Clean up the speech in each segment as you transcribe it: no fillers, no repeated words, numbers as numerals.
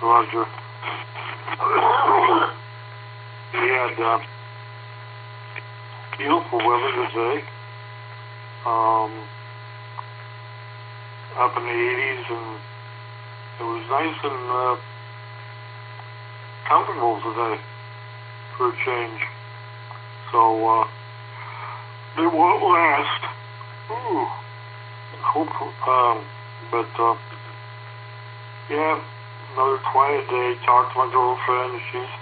Roger. We had beautiful weather today. Up in the 80s, and it was nice and comfortable today for a change. So it won't last. Ooh. But yeah, another quiet day. Talked to my girlfriend. She's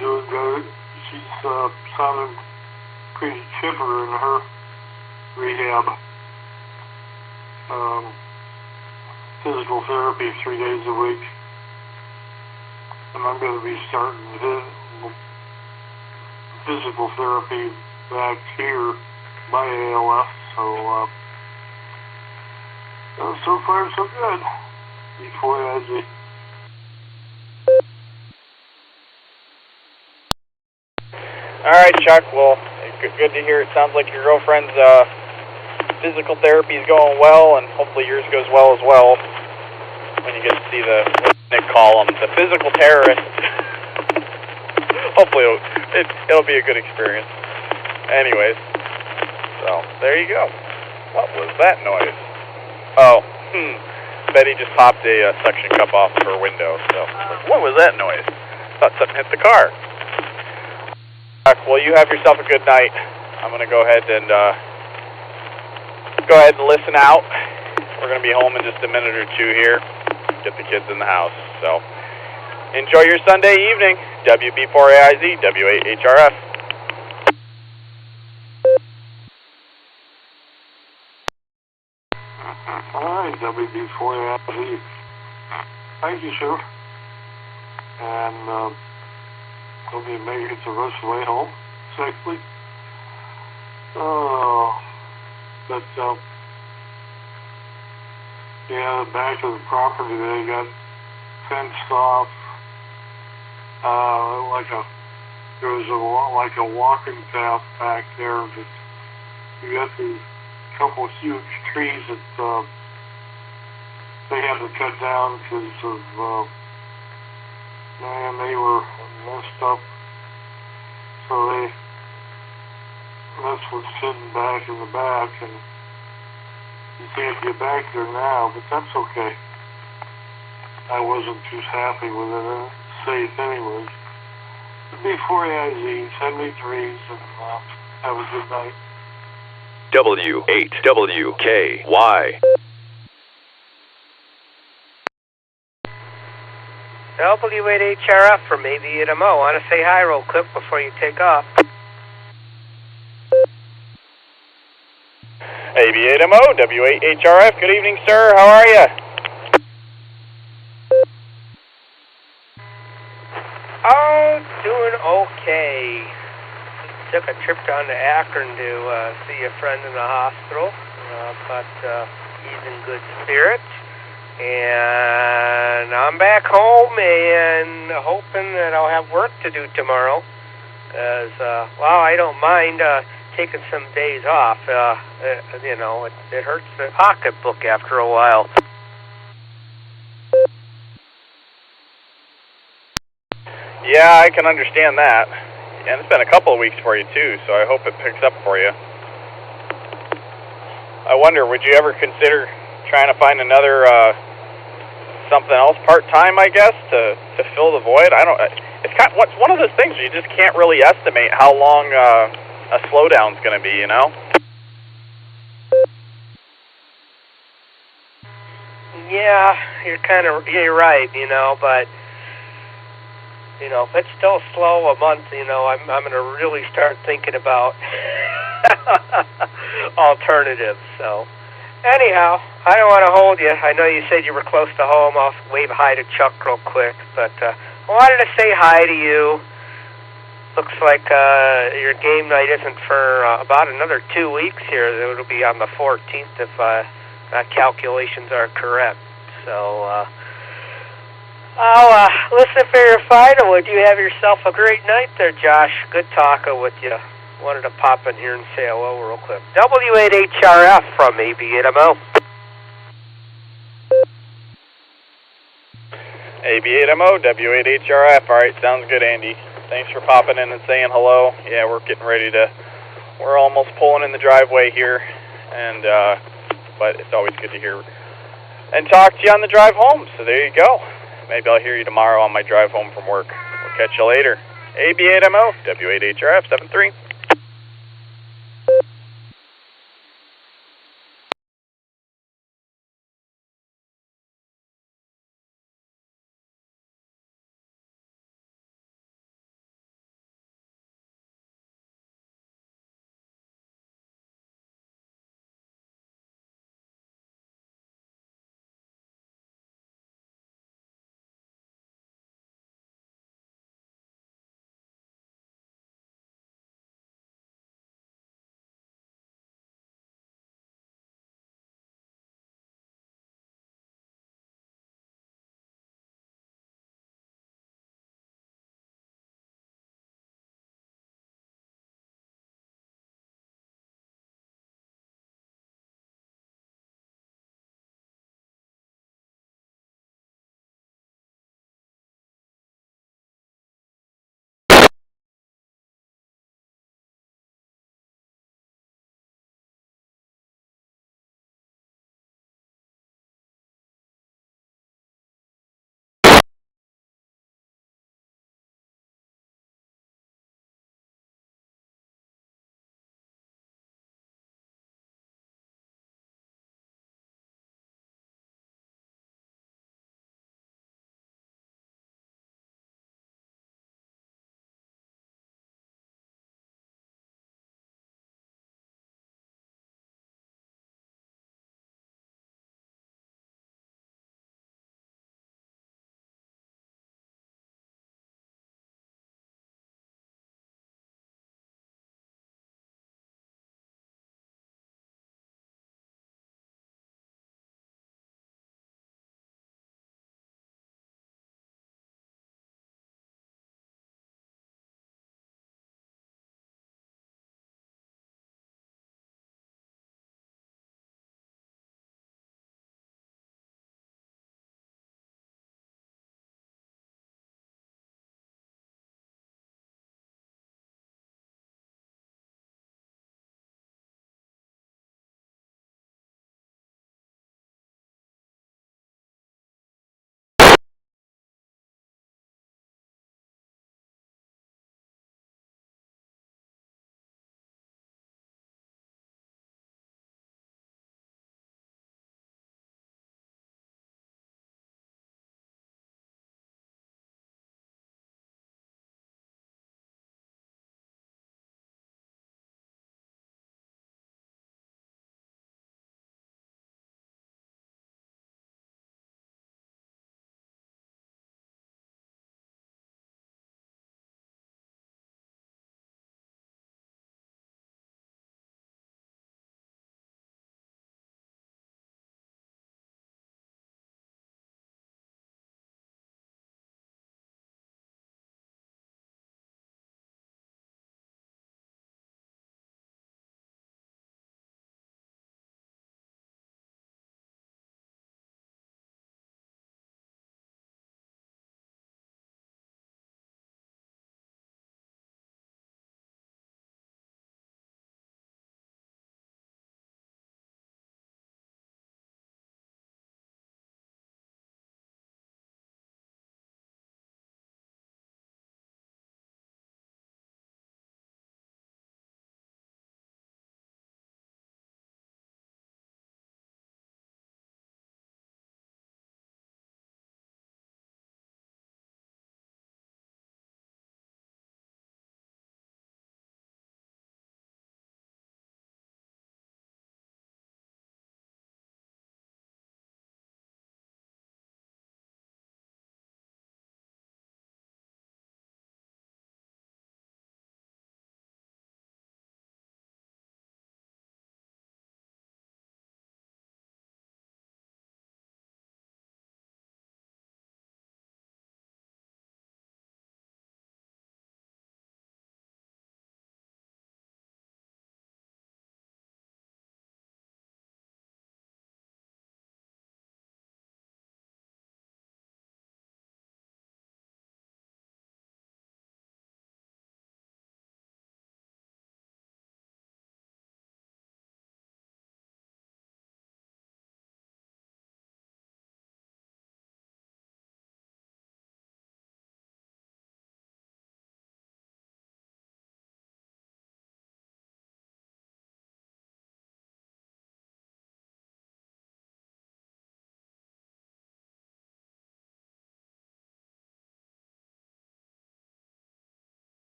doing good. She's sounding pretty chipper in her rehab. Physical therapy 3 days a week. And I'm going to be starting physical therapy back here by ALF. So, so far so good. Before I had All right, Chuck. Well, good to hear. It sounds like your girlfriend's physical therapy is going well, and hopefully yours goes well as well. When you get to see Nick call him the physical terrorist. Hopefully it'll be a good experience. Anyways, so there you go. What was that noise? Oh, Betty just popped a suction cup off her window. So what was that noise? Thought something hit the car. Well, you have yourself a good night. I'm gonna go ahead and listen out. We're gonna be home in just a minute or two here. Get the kids in the house. So enjoy your Sunday evening. WB4AIZ, W8HRF. All right, WB4AIZ. Thank you, sir. And hope you make it the rest of the way home safely. But yeah, the back of the property they got fenced off. There was like a walking path back there. But you got these couple huge trees that they had to cut down because of man, they were messed up. So that's what's sitting back in the back, and you can't get back there now, but that's okay. I wasn't too happy with it. It's safe anyways. Before AIZ, send me threes, and have a good night. W8WKY. W8HRF from ABMO. Want to say hi real quick before you take off. AB8MO, W8HRF. Good evening, sir. How are you? Oh, doing okay. Took a trip down to Akron to see a friend in the hospital, but he's in good spirits. And I'm back home and hoping that I'll have work to do tomorrow. Because, I don't mind taking some days off. It hurts the pocketbook after a while. Yeah, I can understand that. And it's been a couple of weeks for you, too, so I hope it picks up for you. I wonder, would you ever consider trying to find another, something else part-time, I guess, to fill the void? It's one of those things where you just can't really estimate how long a slowdown's going to be, you know? Yeah, you're right, but if it's still slow a month, I'm going to really start thinking about alternatives. So, anyhow, I don't want to hold you. I know you said you were close to home. I'll wave hi to Chuck real quick, but I wanted to say hi to you. Looks like your game night isn't for about another 2 weeks here. It'll be on the 14th if my calculations are correct. So, I'll listen for your final. Would you have yourself a great night there, Josh? Good talking with you. Wanted to pop in here and say hello real quick. W8HRF from ABMO. AB8MO, W8HRF. All right, sounds good, Andy. Thanks for popping in and saying hello. Yeah, we're getting ready to, we're almost pulling in the driveway here, and but it's always good to hear and talk to you on the drive home. So there you go. Maybe I'll hear you tomorrow on my drive home from work. We'll catch you later. AB8MO, W8HRF 73.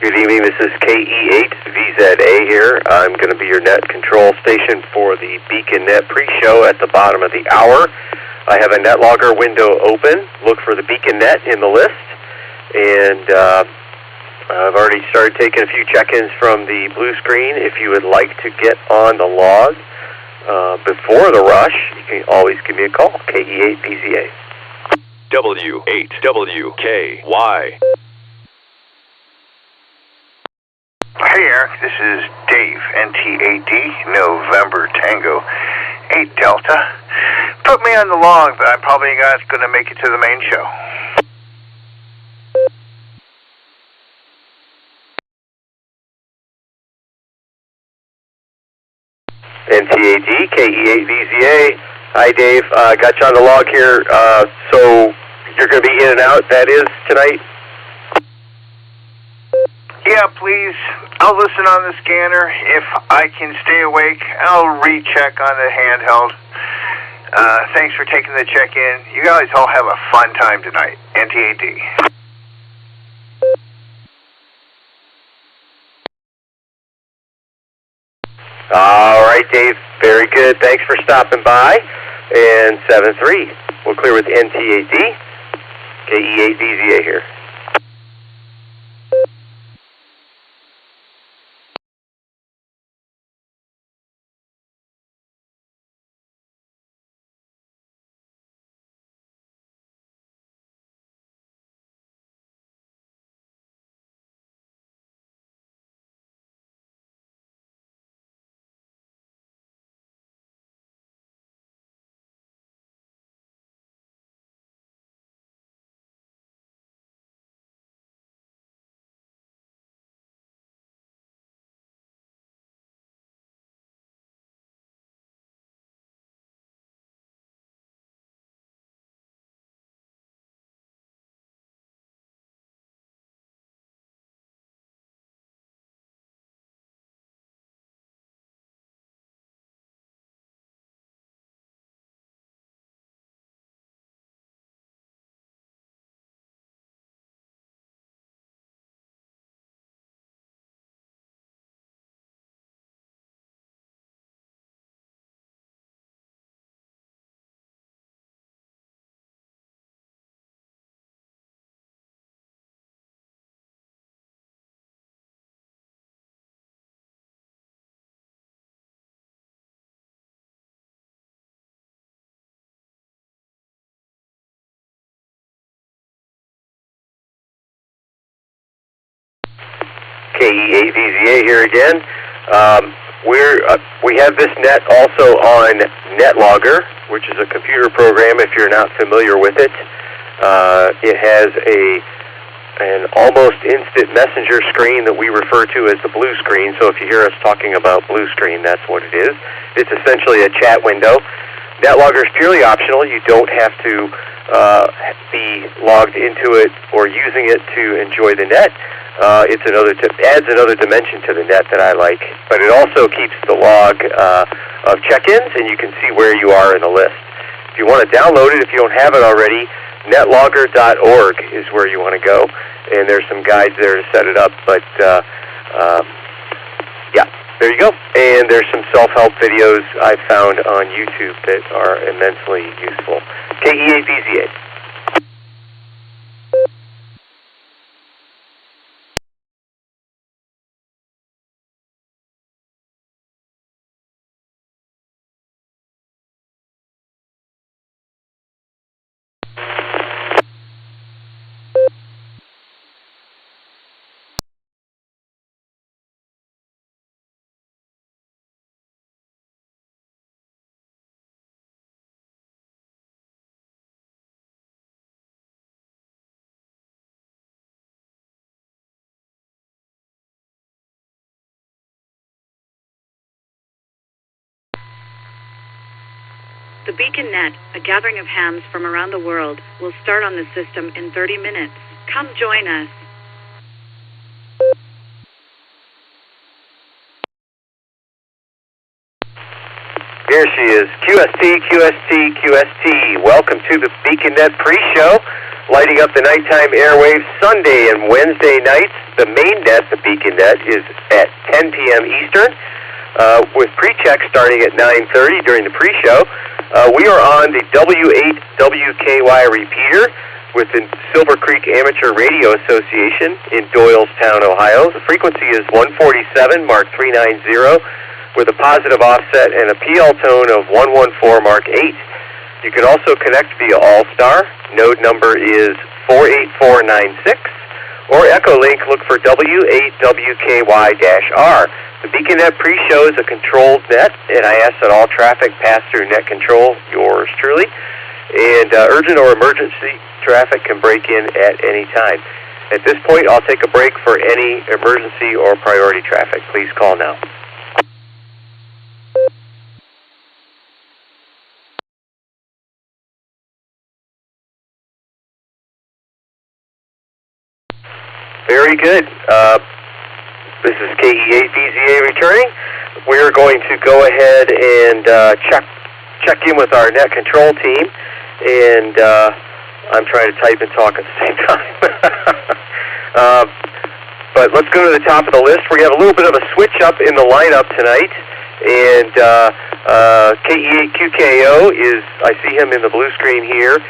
Good evening, this is KE8VZA here. I'm going to be your net control station for the Beacon Net pre-show at the bottom of the hour. I have a net logger window open. Look for the Beacon Net in the list. And I've already started taking a few check-ins from the blue screen. If you would like to get on the log before the rush, you can always give me a call, KE8VZA. W8WKY. Hey Eric, this is Dave, NT8D, November Tango 8 Delta. Put me on the log, but I'm probably not going to make it to the main show. NT8D, KE8VZA. Hi Dave, got you on the log here. So you're going to be in and out, that is, tonight? Yeah, please. I'll listen on the scanner. If I can stay awake, I'll recheck on the handheld. Thanks for taking the check-in. You guys all have a fun time tonight. NT8D. All right, Dave. Very good. Thanks for stopping by. And 7-3. We'll clear with NT8D. KE8VZA here. KE8VZA here again. We have this net also on NetLogger, which is a computer program if you're not familiar with it. It has an almost instant messenger screen that we refer to as the blue screen. So if you hear us talking about blue screen, that's what it is. It's essentially a chat window. NetLogger is purely optional. You don't have to be logged into it or using it to enjoy the net. It adds another dimension to the net that I like, but it also keeps the log of check-ins, and you can see where you are in the list. If you want to download it, if you don't have it already, netlogger.org is where you want to go, and there's some guides there to set it up, but yeah, there you go. And there's some self-help videos I found on YouTube that are immensely useful. KE8VZA. The Beacon Net, a gathering of hams from around the world, will start on the system in 30 minutes. Come join us. Here she is, QST, QST, QST. Welcome to the Beacon Net pre-show. lighting up the nighttime airwaves Sunday and Wednesday nights. The main net, the beacon net, is at 10 p.m. Eastern, with pre-check starting at 9:30 during the pre-show. We are on the W8WKY repeater with the Silvercreek Amateur Radio Association in Doylestown, Ohio. The frequency is 147 Mark 390 with a positive offset and a PL tone of 114 Mark 8. You can also connect via Allstar. Node number is 48496. Or EchoLink, look for W8WKY-R. The beacon net pre-show is a controlled net, and I ask that all traffic pass through net control, yours truly. And urgent or emergency traffic can break in at any time. At this point, I'll take a break for any emergency or priority traffic. Please call now. Very good. This is KE8VZA returning. We're going to go ahead and check in with our net control team, and I'm trying to type and talk at the same time. But let's go to the top of the list. We have a little bit of a switch up in the lineup tonight, and KE8QKO is, I see him in the blue screen here.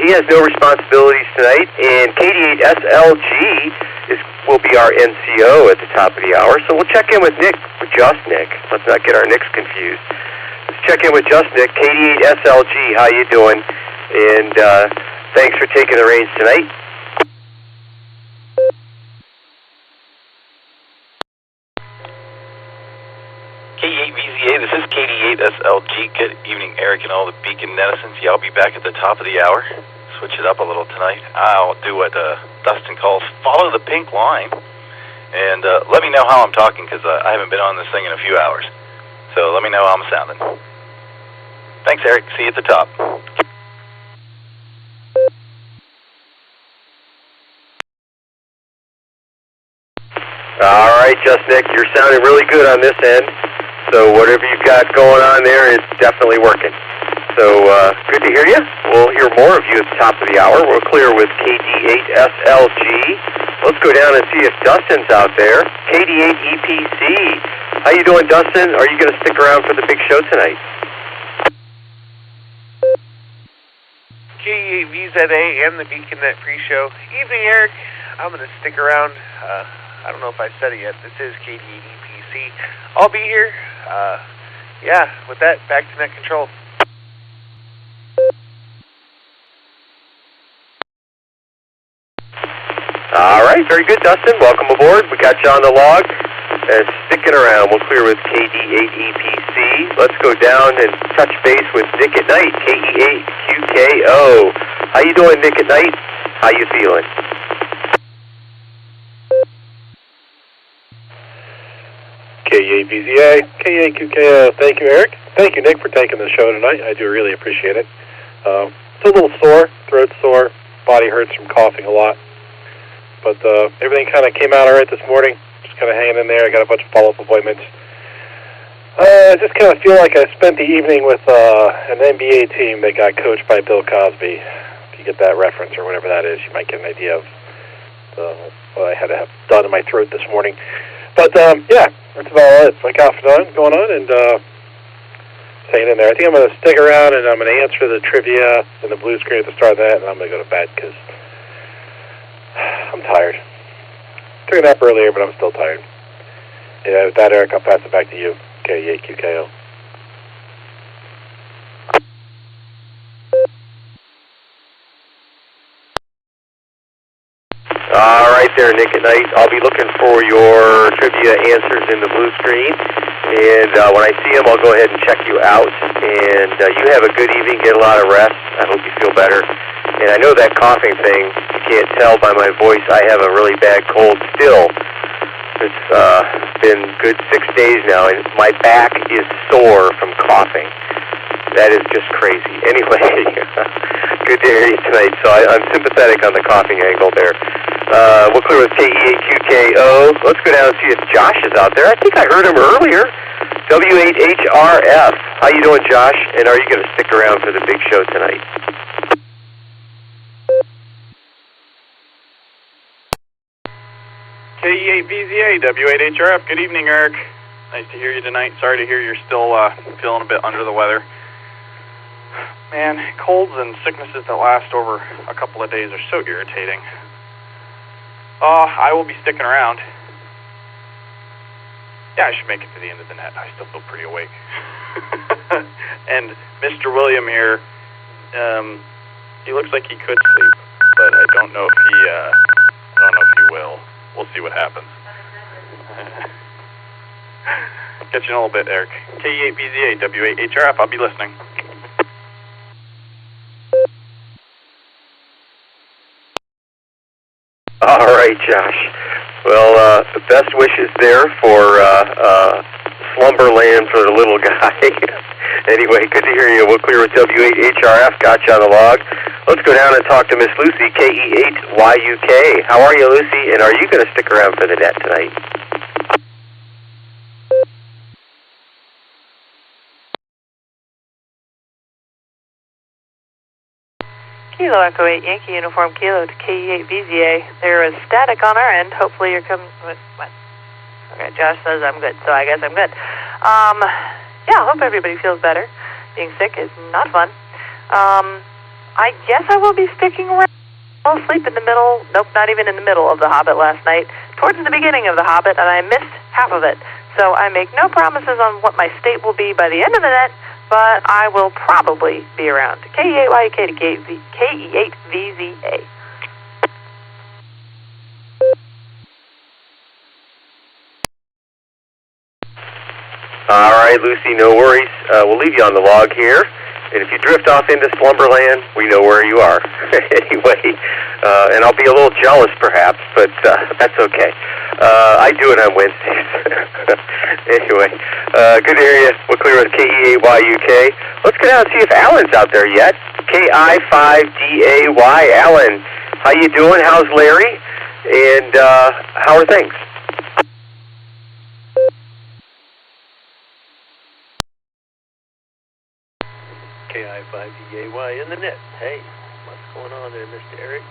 He has no responsibilities tonight, and KD8SLG will be our NCO at the top of the hour. So we'll check in with Nick, just Nick. Let's not get our Nicks confused. Let's check in with just Nick. KD8SLG, how you doing? And thanks for taking the reins tonight. KE8VZA, this is KD8SLG. Good evening, Eric and all the Beacon netizens. Yeah, I'll be back at the top of the hour. Switch it up a little tonight. I'll do what Dustin calls follow the pink line. And let me know how I'm talking, because I haven't been on this thing in a few hours. So let me know how I'm sounding. Thanks, Eric. See you at the top. All right, Just Nick, you're sounding really good on this end. So whatever you've got going on there is definitely working. So good to hear you. We'll hear more of you at the top of the hour. We're clear with KD8SLG. Let's go down and see if Dustin's out there. KD8EPC. How you doing, Dustin? Are you going to stick around for the big show tonight? KE8VZA and the BeaconNet pre-show. Evening, Eric. I'm going to stick around. I don't know if I said it yet. This is KD8EPC. I'll be here. Yeah, with that, back to net control. All right, very good, Dustin. Welcome aboard. We got you on the log. Sticking around. We'll clear with KD8EPC. Let's go down and touch base with Nick at Night, KE8QKO. How you doing, Nick at Night? How you feeling? KE8VZA, KE8QKO. Thank you, Eric. Thank you, Nick, for taking the show tonight. I do really appreciate it. It's a little sore, throat sore, body hurts from coughing a lot. But everything kind of came out all right this morning. Just kind of hanging in there. I got a bunch of follow-up appointments. I just kind of feel like I spent the evening with an NBA team that got coached by Bill Cosby. If you get that reference or whatever that is, you might get an idea of what I had to have done in my throat this morning. But, yeah, that's about all it. My cough going on and staying in there. I think I'm going to stick around and I'm going to answer the trivia and the blue screen at the start of that, and I'm going to go to bed because I'm tired. Took a nap earlier, but I'm still tired. Yeah, with that, Eric, I'll pass it back to you. KE8QKO. All right there, Nick at Night. I'll be looking for your trivia answers in the blue screen. And when I see them, I'll go ahead and check you out. And you have a good evening. Get a lot of rest. I hope you feel better. And I know that coughing thing, you can't tell by my voice, I have a really bad cold still. It's been good 6 days now, and my back is sore from coughing. That is just crazy. Anyway, good to hear you tonight. So I'm sympathetic on the coughing angle there. We'll clear with KE8QKO. Let's go down and see if Josh is out there. I think I heard him earlier. W8HRF. How you doing, Josh? And are you going to stick around for the big show tonight? KE8VZA, W8HRF. Good evening, Eric. Nice to hear you tonight. Sorry to hear you're still feeling a bit under the weather. Man, colds and sicknesses that last over a couple of days are so irritating. I will be sticking around. Yeah, I should make it to the end of the net. I still feel pretty awake. And Mr. William here, he looks like he could sleep, but I don't know if he will. We'll see what happens. Catch you in a little bit, Eric. KE8BZA, W8HRF. I'll be listening. All right, Josh. Well, best wishes there for slumberland for the little guy. Anyway, good to hear you. We'll clear with W8HRF. Got you on the log. Let's go down and talk to Miss Lucy, KE8YUK. How are you, Lucy? And are you going to stick around for the net tonight? Kilo Echo 8 Yankee Uniform Kilo to KE8VZA. There is static on our end. Hopefully you're coming with what? Okay, Josh says I'm good, so I guess I'm good. Yeah, I hope everybody feels better. Being sick is not fun. I guess I will be sticking around. I fell asleep in the middle, nope, not even in the middle of The Hobbit last night, towards the beginning of The Hobbit, and I missed half of it. So I make no promises on what my state will be by the end of the net, but I will probably be around. KE8YK to KE8VZA. All right, Lucy, no worries. We'll leave you on the log here. And if you drift off into slumberland, we know where you are. Anyway, and I'll be a little jealous perhaps, but that's okay. I do it on Wednesdays. Anyway, good to hear you. We'll clear with KE8YUK. Let's go down and see if Alan's out there yet. KI5DAY. Alan, how you doing? How's Larry? And how are things? KI5DAY in the net. Hey, what's going on there, Mr. Eric?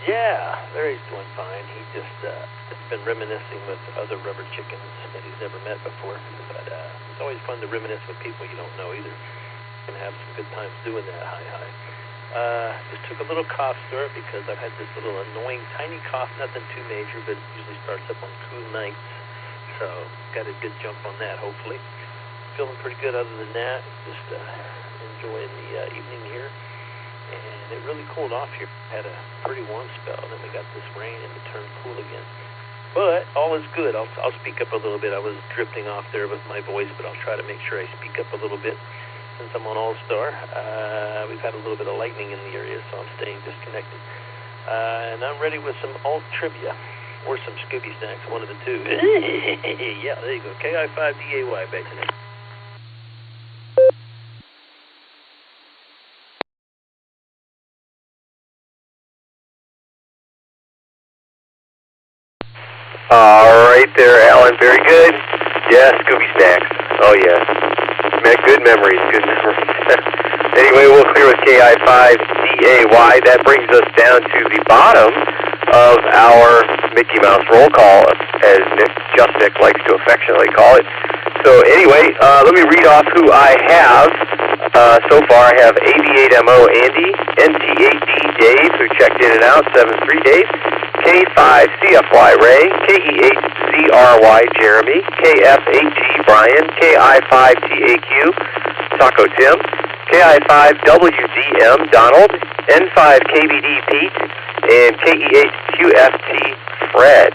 Yeah, Larry's doing fine. He just has been reminiscing with other rubber chickens that he's never met before. But it's always fun to reminisce with people you don't know either. And have some good times doing that. Hi. Just took a little cough syrup because I've had this little annoying tiny cough, nothing too major, but it usually starts up on cool nights. So got a good jump on that, hopefully. Feeling pretty good other than that. Just enjoying the evening here. And it really cooled off here. Had a pretty warm spell, and then we got this rain, and it turned cool again. But all is good. I'll speak up a little bit. I was drifting off there with my voice, but I'll try to make sure I speak up a little bit. Since I'm on Allstar, we've had a little bit of lightning in the area, so I'm staying disconnected. And I'm ready with some alt trivia. Or some Scooby snacks, one of the two. Yeah, there you go. KI5DAY back to next. All right there, Alan. Very good. Yeah, Scooby snacks. Oh, yeah. Good memories, good memories. Anyway, we'll clear with KI5DAY. That brings us down to the bottom of our Mickey Mouse roll call, as Nick likes to affectionately call it. So anyway, let me read off who I have. So far I have AB8MO Andy, NT8D Dave, who checked in and out, 7-3 Dave, K5CFY Ray, KE8ZRY Jeremy, KF8G Brian, KI5TAQ Taco Tim, KI5WDM Donald, N5KBD Pete, and KE8QFT Fred.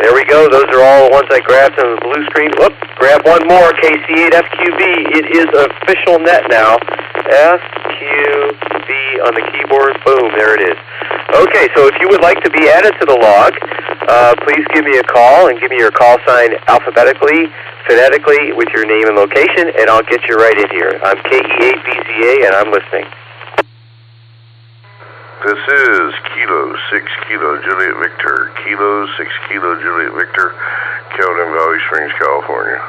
There we go. Those are all the ones I grabbed on the blue screen. Whoop, grab one more, KC8FQB. It is official net now. FQB on the keyboard. Boom, there it is. Okay, so if you would like to be added to the log, please give me a call and give me your call sign alphabetically, phonetically, with your name and location, and I'll get you right in here. I'm KE8VZA, and I'm listening. This is Kilo 6 Kilo Juliet Victor, Kilo 6 Kilo Juliet Victor, Kelvin Valley Springs, California.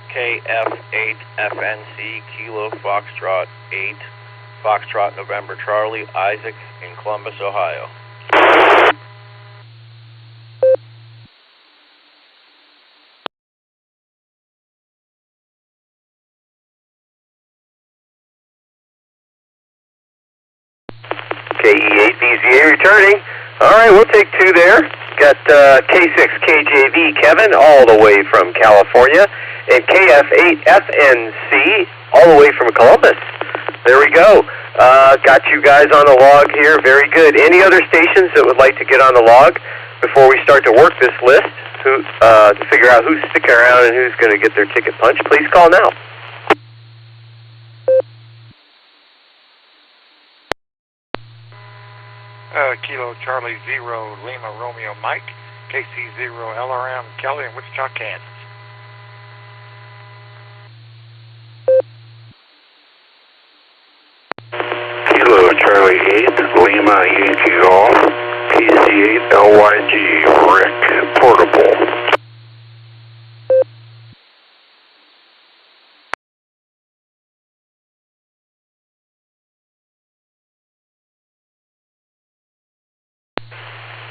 KF8 KC8 FNC Kilo Foxtrot 8 Foxtrot November Charlie Isaac in Columbus, Ohio. KE8VZA returning. All right, we'll take 2 there. Got K6KJV Kevin all the way from California, and KF8FNC all the way from Columbus. There we go. Got you guys on the log here. Very good. Any other stations that would like to get on the log before we start to work this list to figure out who's sticking around and who's going to get their ticket punch? Please call now. Kilo Charlie 0 Lima Romeo Mike, KC0 LRM Kelly in Wichita, Kansas. Kilo Charlie 8 Lima Yankee Golf, KC8 LYG Rick Portable.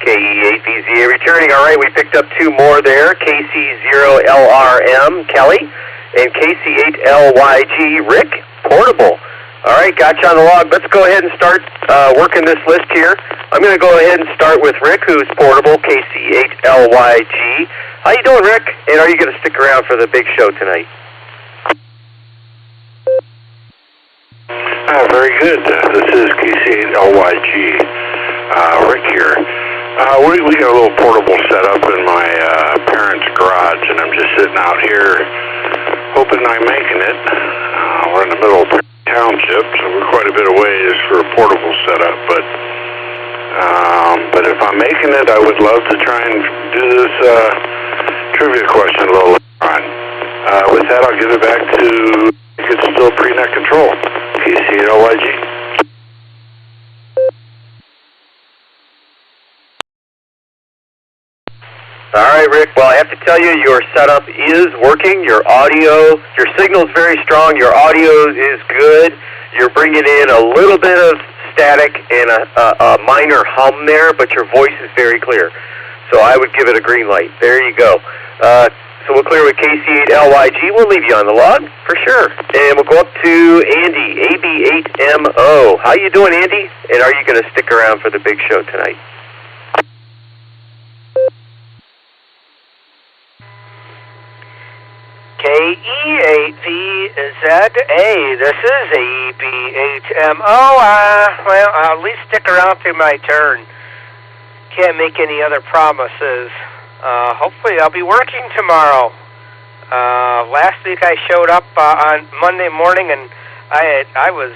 KE8VZA returning. All right, we picked up 2 more there. KC0LRM Kelly and KC8LYG Rick Portable. All right, got you on the log. Let's go ahead and start working this list here. I'm going to go ahead and start with Rick, who's portable, KC8LYG. How you doing, Rick? And are you going to stick around for the big show tonight? Very good. This is KC8LYG. Rick here. We got a little portable setup in my parents' garage, and I'm just sitting out here hoping I'm making it. We're in the middle of township, so we're quite a bit of ways for a portable setup, but if I'm making it, I would love to try and do this trivia question a little later on. With that, I'll give it back to, it's still pre-net control, KC8LYG. All right, Rick. Well, I have to tell you, your setup is working. Your audio, your signal's very strong. Your audio is good. You're bringing in a little bit of static and a minor hum there, but your voice is very clear. So I would give it a green light. There you go. So we'll clear with KC8LYG. We'll leave you on the log for sure. And we'll go up to Andy, AB8MO. How you doing, Andy? And are you going to stick around for the big show tonight? KE8VZA, this is AB8MO. Well, I'll at least stick around through my turn. Can't make any other promises. Hopefully I'll be working tomorrow. Last week I showed up on Monday morning, and I was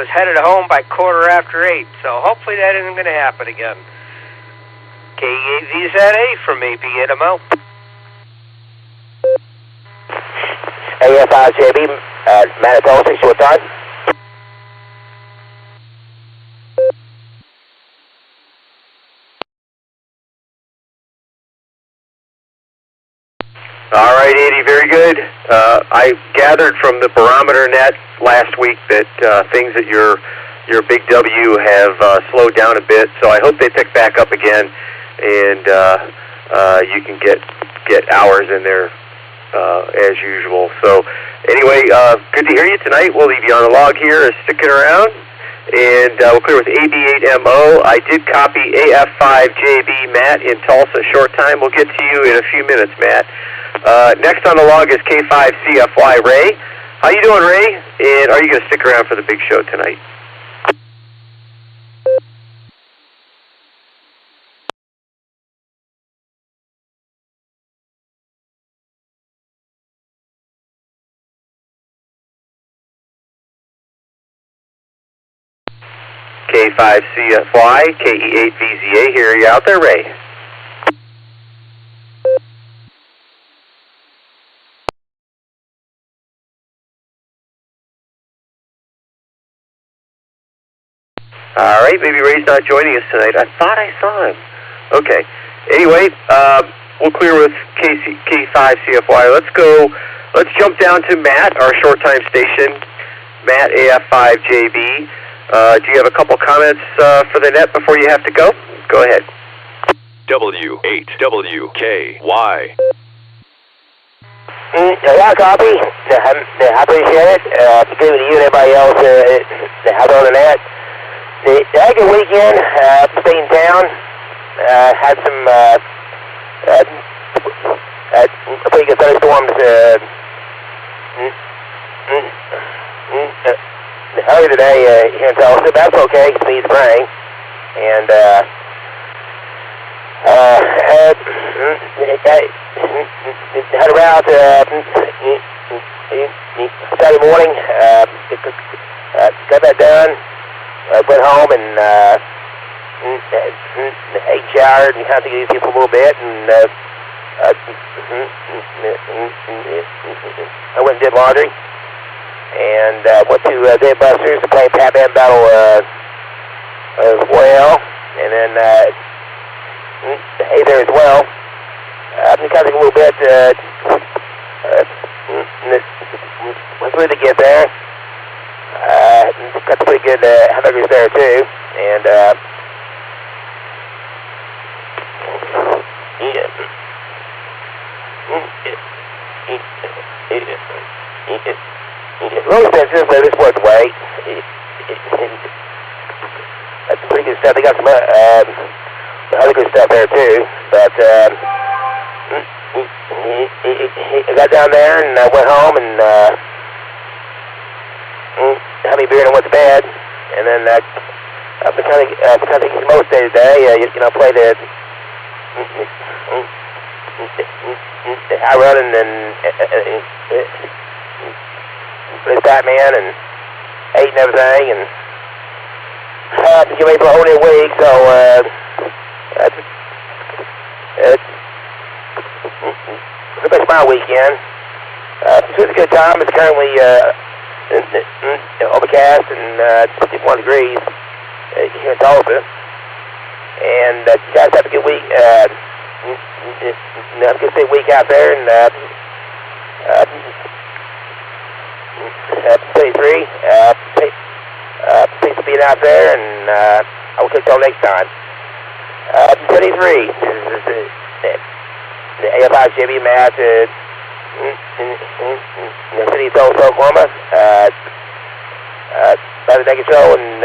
headed home by 8:15, so hopefully that isn't going to happen again. KE8VZA from AB8MO. AFRJB, Manitoba, 6 short time. All right, Andy, very good. I gathered from the barometer net last week that things at your big W have slowed down a bit, so I hope they pick back up again, and you can get hours in there as usual. So anyway, good to hear you tonight. We'll leave you on the log here, sticking around, and we'll clear with AB8MO. I did copy AF5JB Matt in Tulsa, short time. We'll get to you in a few minutes, Matt. Next on the log is K5CFY Ray. How you doing, Ray? And are you going to stick around for the big show tonight? K5CFY, KE8VZA, here. Are you out there, Ray? All right, maybe Ray's not joining us tonight. I thought I saw him. Okay. Anyway, we'll clear with K5CFY. Let's go Let's jump down to Matt, our short time station, Matt AF5JB. Do you have a couple comments for the net before you have to go? Go ahead. W8WKY. Yeah, copy. I appreciate it. Good to you and everybody else out on the net. I had a good weekend. Stayed in town. Had some pretty good thunderstorms earlier today here in Tulsa. But that's okay. It's me spring. And had around Saturday morning, got that done, went home and ate, showered, and kind of took it easy for a little bit, and I went and did laundry, and went to Dave Buster's to play Pat Band Battle as well, and then ate there as well. I've been cutting a little bit, went through to get there. Got pretty good hamburgers there too, and really expensive, but it's worth the wait. That's pretty good stuff. They got some other good stuff there too, but I got down there and I went home and had me a beer and went to bed, and then I've been kind of most day today. Played the high run and then played Batman and ate and everything, and get ready for a whole new week. So that's my weekend. It was a good time. It's currently overcast and 51 degrees here in Tulsa. And guys have a good week. Have a good week out there. And 23. Thanks for being out there, and I will catch y'all next time. 23. The AF5JB Matt, in the city of Tulsa, Oklahoma. By the Naked Show, and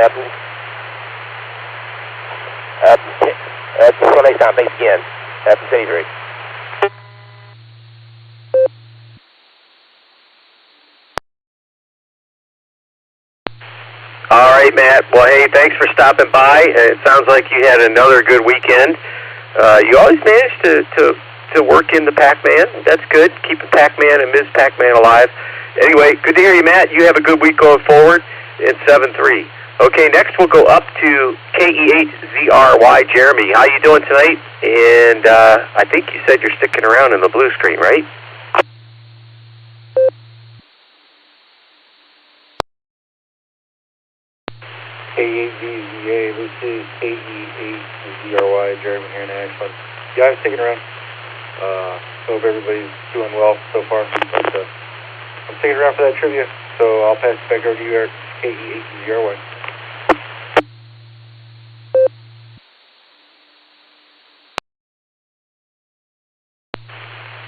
until next time, thanks again. From 23. All right, Matt. Well, hey, thanks for stopping by. It sounds like you had another good weekend. You always manage to work in the Pac-Man. That's good. Keeping Pac-Man and Ms. Pac-Man alive. Anyway, good to hear you, Matt. You have a good week going forward in 7-3. Okay, next we'll go up to KE8ZRY. Jeremy, how you doing tonight? And I think you said you're sticking around in the blue screen, right? K8VZA, this is KE8ZRY, Jeremy here in Ashland. Yeah, I'm sticking around. Hope everybody's doing well so far. But, I'm sticking around for that trivia, so I'll pass it back over to you, Eric. KE8ZRY.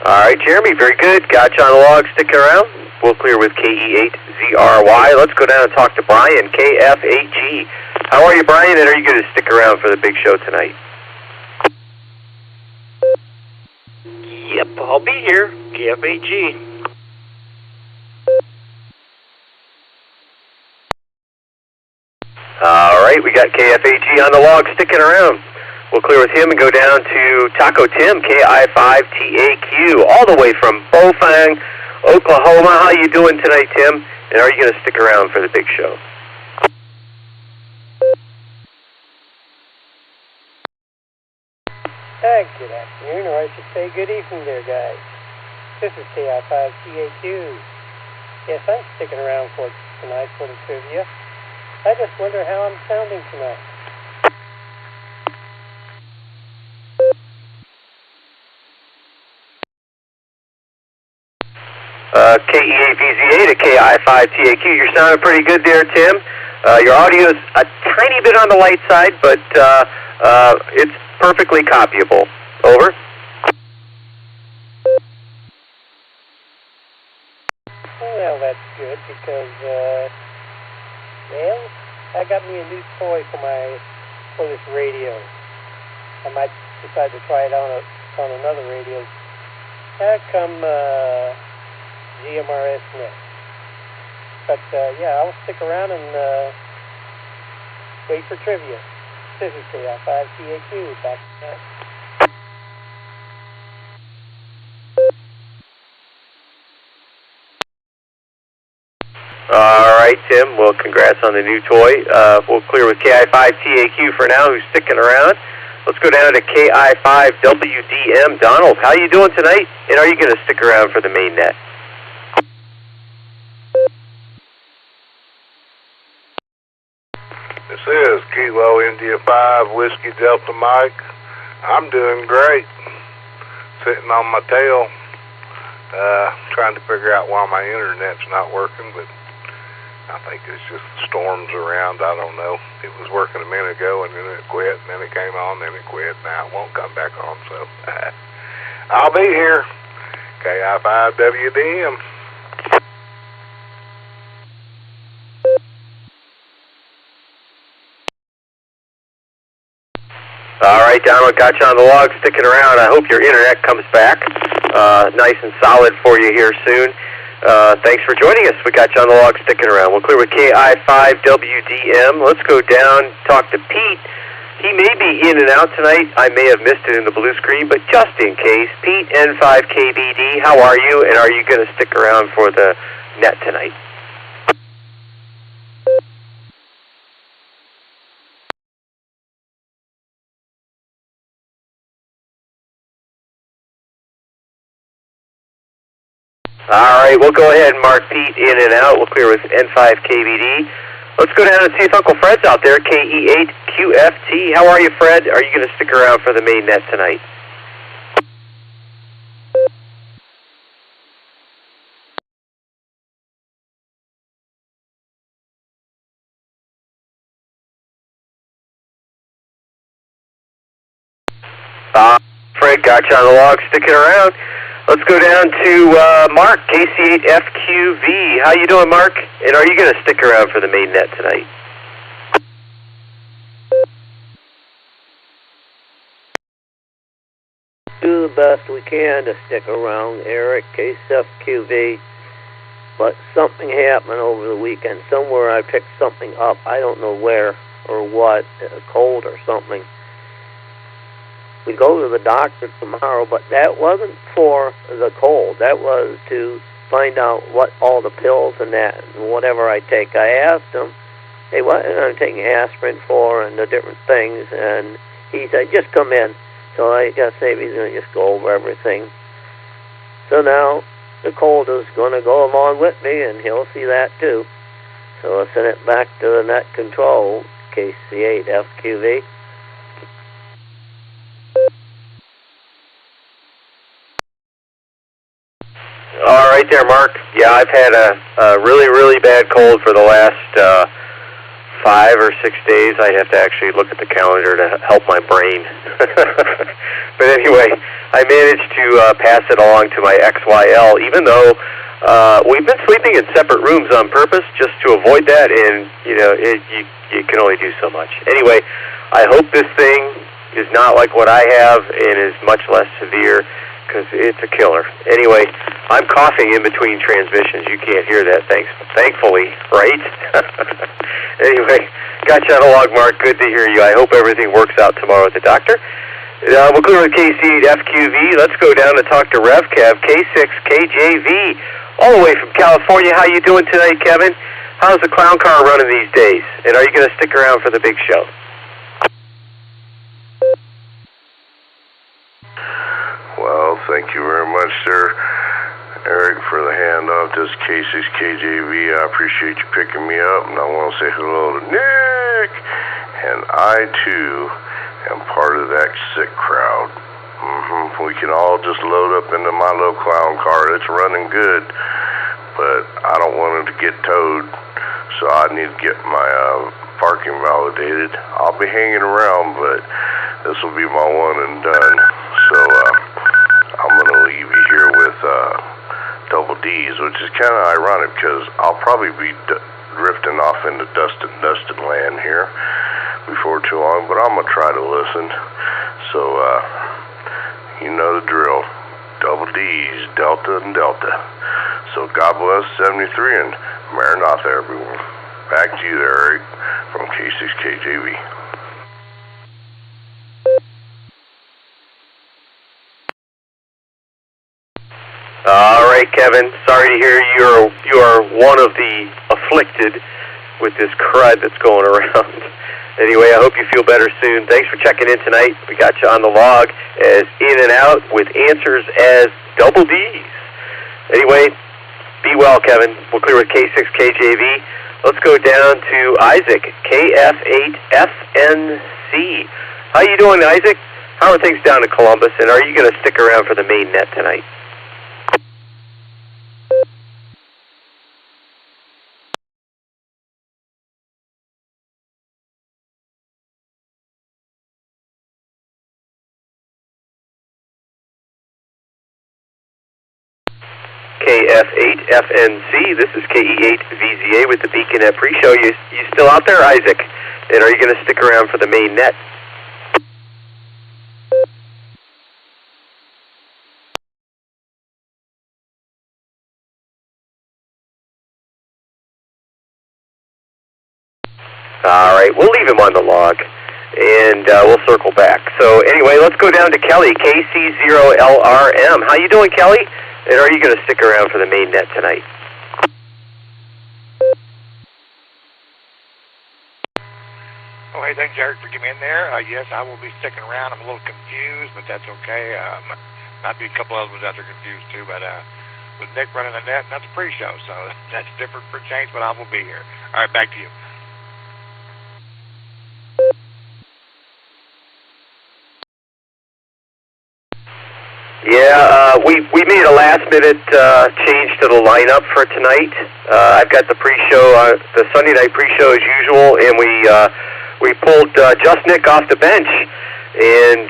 All right, Jeremy, very good. Got you on the log, sticking around. We'll clear with KE8ZRY. Let's go down and talk to Brian, KF8G. How are you, Brian, and are you going to stick around for the big show tonight? Yep, I'll be here. KF8G. All right, we got KF8G on the log, sticking around. We'll clear with him and go down to Taco Tim, KI5TAQ, all the way from Bofang, Oklahoma. How you doing tonight, Tim? And are you going to stick around for the big show? Good afternoon, or I should say good evening there, guys. This is KI5TAQ. Yes, I'm sticking around for tonight for the trivia. I just wonder how I'm sounding tonight. KE8VZA to KI5TAQ. You're sounding pretty good there, Tim. Your audio is a tiny bit on the light side, but it's perfectly copyable. Over. Well, that's good because, well, I got me a new toy for this radio. I might decide to try it on another radio. How come GMRS next? But yeah, I'll stick around and wait for trivia. This is KI5TAQ. Back to that. All right, Tim. Well, congrats on the new toy. We'll clear with KI5TAQ for now, who's sticking around. Let's go down to KI5WDM. Donald, how you doing tonight? And are you going to stick around for the main net? This is Kilo India 5 Whiskey Delta Mike. I'm doing great. Sitting on my tail, trying to figure out why my internet's not working, but I think it's just storms around. I don't know. It was working a minute ago, and then it quit, and then it came on, then it quit. Now it won't come back on, so I'll be here. KI5WDM. All right, Donald, got you on the log, sticking around. I hope your internet comes back nice and solid for you here soon. Thanks for joining us. We got you on the log, sticking around. We'll clear with KI5WDM. Let's go down, talk to Pete. He may be in and out tonight. I may have missed it in the blue screen, but just in case, Pete, N5KBD, how are you? And are you going to stick around for the net tonight? All right, we'll go ahead and mark Pete in and out. We'll clear with N5KBD. Let's go down and see if Uncle Fred's out there, KE8QFT. How are you, Fred? Are you going to stick around for the main net tonight? Fred got you on the log, sticking around. Let's go down to Mark, KC8FQV. How you doing, Mark? And are you going to stick around for the main net tonight? Do the best we can to stick around, Eric, KCFQV. But something happened over the weekend. Somewhere I picked something up. I don't know where or what, a cold or something. We go to the doctor tomorrow, but that wasn't for the cold. That was to find out what all the pills and that and whatever I take. I asked him, hey, what am I taking aspirin for and the different things? And he said, just come in. So I guess maybe he's going to just go over everything. So now the cold is going to go along with me, and he'll see that too. So I'll send it back to the net control, KC8FQV. All right there, Mark. Yeah, I've had a really, really bad cold for the last 5 or 6 days. I have to actually look at the calendar to help my brain. But anyway, I managed to pass it along to my XYL, even though we've been sleeping in separate rooms on purpose just to avoid that, and you know, you can only do so much. Anyway, I hope this thing is not like what I have and is much less severe, because it's a killer. Anyway, I'm coughing in between transmissions. You can't hear that, thankfully, right? Anyway, got you on a log, Mark. Good to hear you. I hope everything works out tomorrow at the doctor. We'll go with KC8FQV. Let's go down and talk to RevKev, K6KJV, all the way from California. How you doing tonight, Kevin? How's the clown car running these days? And are you going to stick around for the big show? Well, thank you very much, sir, Eric, for the handoff. This is K6KJV. I appreciate you picking me up, and I want to say hello to Nick. And I, too, am part of that sick crowd. We can all just load up into my little clown car. It's running good. but I don't want it to get towed, so I need to get my parking validated. I'll be hanging around, but this will be my one and done. So I'm going to leave you here with double D's, which is kind of ironic because I'll probably be drifting off into dusted land here before too long, but I'm going to try to listen. So, you know the drill. Double D's, Delta and Delta. So God bless 73 and Maranatha, everyone. Back to you there, Eric, from K6KJV. All right, Kevin. Sorry to hear you are one of the afflicted with this crud that's going around. Anyway, I hope you feel better soon. Thanks for checking in tonight. We got you on the log as in and out with answers as double D's. Anyway, be well, Kevin. We'll clear with K6KJV. Let's go down to Isaac, KF8FNC. How you doing, Isaac? How are things down in Columbus, and are you going to stick around for the main net tonight? KF8FNC, this is KE8VZA with the Beaconnet pre-show. You still out there, Isaac? And are you going to stick around for the main net? All right, we'll leave him on the log, and we'll circle back. So anyway, let's go down to Kelly, KC0LRM. How you doing, Kelly? And are you going to stick around for the main net tonight? Oh, hey, thanks, Eric, for getting me in there. Yes, I will be sticking around. I'm a little confused, but that's okay. Might be a couple others out there confused, too. But with Nick running the net, that's a pre-show, so that's different for a change, but I will be here. All right, back to you. Yeah, we made a last-minute change to the lineup for tonight. I've got the pre-show, the Sunday night pre-show as usual, and we pulled just Nick off the bench and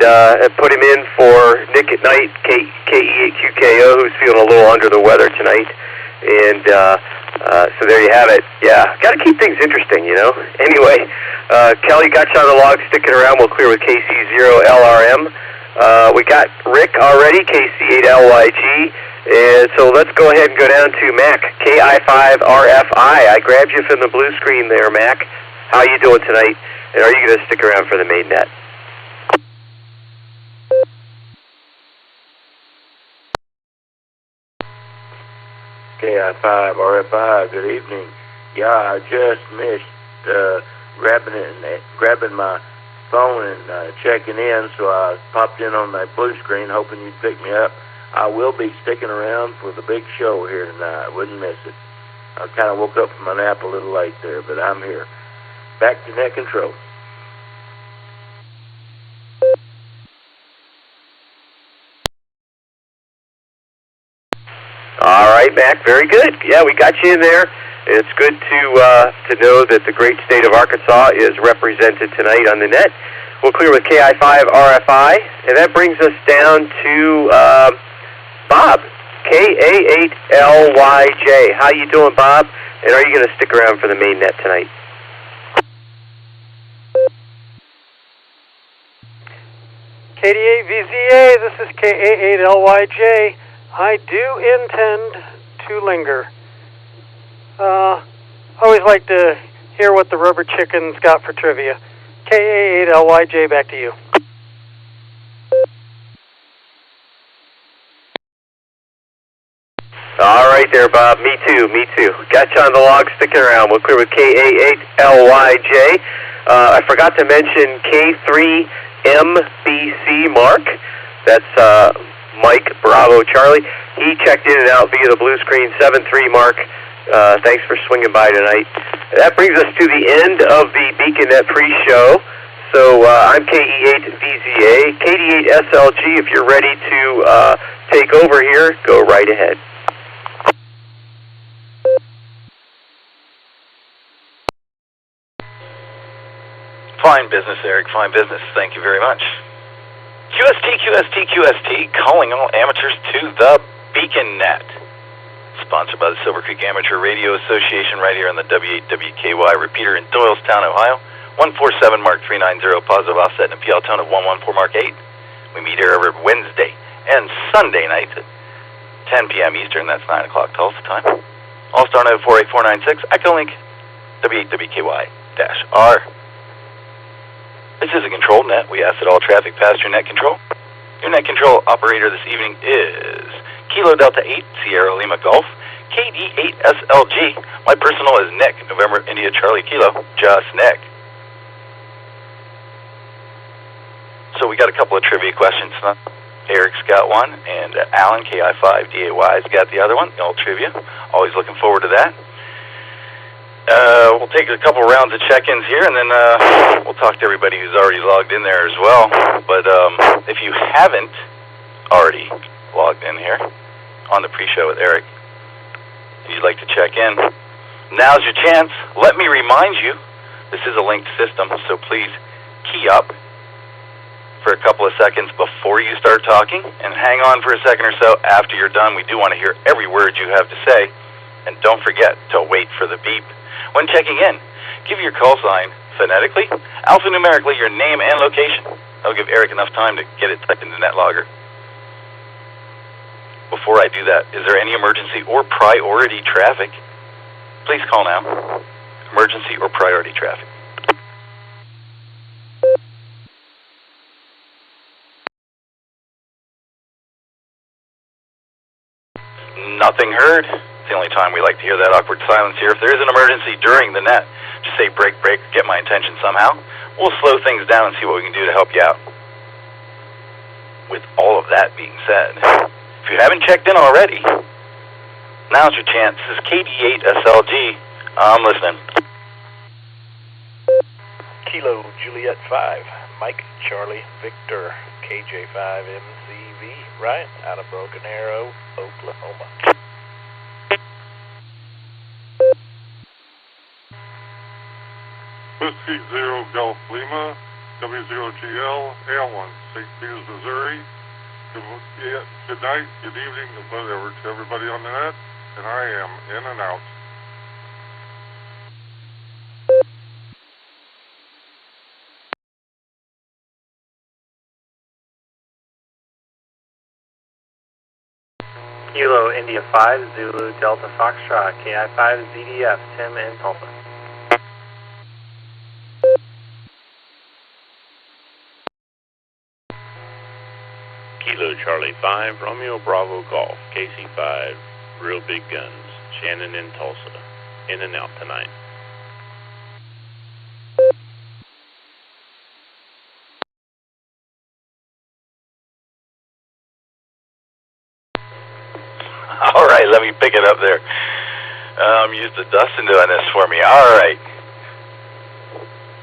put him in for Nick at Night, KE8QKO, who's feeling a little under the weather tonight. And so there you have it. Yeah, got to keep things interesting, you know. Anyway, Kelly got you on the log, sticking around. We'll clear with KC0LRM. We got Rick already, KC8LYG, and so let's go ahead and go down to Mac, KI5RFI. I grabbed you from the blue screen there, Mac. How you doing tonight, and are you going to stick around for the main net? KI5RFI, good evening. Yeah, I just missed grabbing my phone and checking in, so I popped in on my blue screen hoping you'd pick me up. I will be sticking around for the big show here tonight. Wouldn't miss it. I kind of woke up from my nap a little late there, but I'm here. Back to net control. All right, Mac, very good. Yeah, we got you in there. It's good to know that the great state of Arkansas is represented tonight on the net. We'll clear with KI5RFI, and that brings us down to Bob, KA8LYJ. How you doing, Bob? And are you going to stick around for the main net tonight? KD8VZA, this is KA8LYJ. I do intend to linger. Always like to hear what the rubber chicken's got for trivia. KA8LYJ, back to you. All right there, Bob. Me too. Got you on the log, sticking around. We'll clear with KA8LYJ. I forgot to mention K3MBC Mark. That's Mike Bravo Charlie. He checked in and out via the blue screen. 7-3 Mark. Thanks for swinging by tonight. That brings us to the end of the Beaconnet pre-show. So I'm KE8VZA. KD8SLG, if you're ready to take over here, go right ahead. Fine business, Eric, fine business. Thank you very much. QST, calling all amateurs to the Beacon Net. Sponsored by the Silvercreek Amateur Radio Association right here on the W8WKY repeater in Doylestown, Ohio. 147 Mark 390, positive offset, and a PL tone of 114 Mark 8. We meet here every Wednesday and Sunday night at 10 p.m. Eastern. That's 9 o'clock Tulsa time. Allstar Node 48496, EchoLink, W8WKY-R. This is a controlled net. We ask that all traffic pass through net control. Your net control operator this evening is Kilo Delta 8, Sierra Lima Golf, KD8 SLG. My personal is Nick, November India Charlie Kilo, just Nick. So we got a couple of trivia questions. Eric's got one, and Alan, KI5DAY's got the other one, the old trivia. Always looking forward to that. We'll take a couple rounds of check-ins here, and then we'll talk to everybody who's already logged in there as well. But if you haven't already logged in here on the pre-show with Eric, if you'd like to check in, now's your chance. Let me remind you, this is a linked system, so please key up for a couple of seconds before you start talking, and hang on for a second or so after you're done. We do want to hear every word you have to say, and don't forget to wait for the beep. When checking in, give your call sign phonetically, alphanumerically, your name and location. That'll give Eric enough time to get it typed into NetLogger. Before I do that, is there any emergency or priority traffic? Please call now. Emergency or priority traffic. Nothing heard. It's the only time we like to hear that awkward silence here. If there is an emergency during the net, just say break, break, get my attention somehow. We'll slow things down and see what we can do to help you out. With all of that being said, if you haven't checked in already, now's your chance. This is KD8 SLG. I'm listening. Kilo Juliet 5, Mike Charlie Victor, KJ5 MCV, right out of Broken Arrow, Oklahoma. Whiskey 0 Golf Lima, W0GL, A1, St. Peters, Missouri. Good night, good evening, whatever, to everybody on the net, and I am in and out. Kilo India 5, Zulu Delta Foxtrot, KI5 ZDF, Tim in Tulsa. Kilo Charlie 5, Romeo Bravo Golf, KC5, Real Big Guns, Shannon in Tulsa. In and out tonight. All right, let me pick it up there. I'm used to Dustin doing this for me. All right.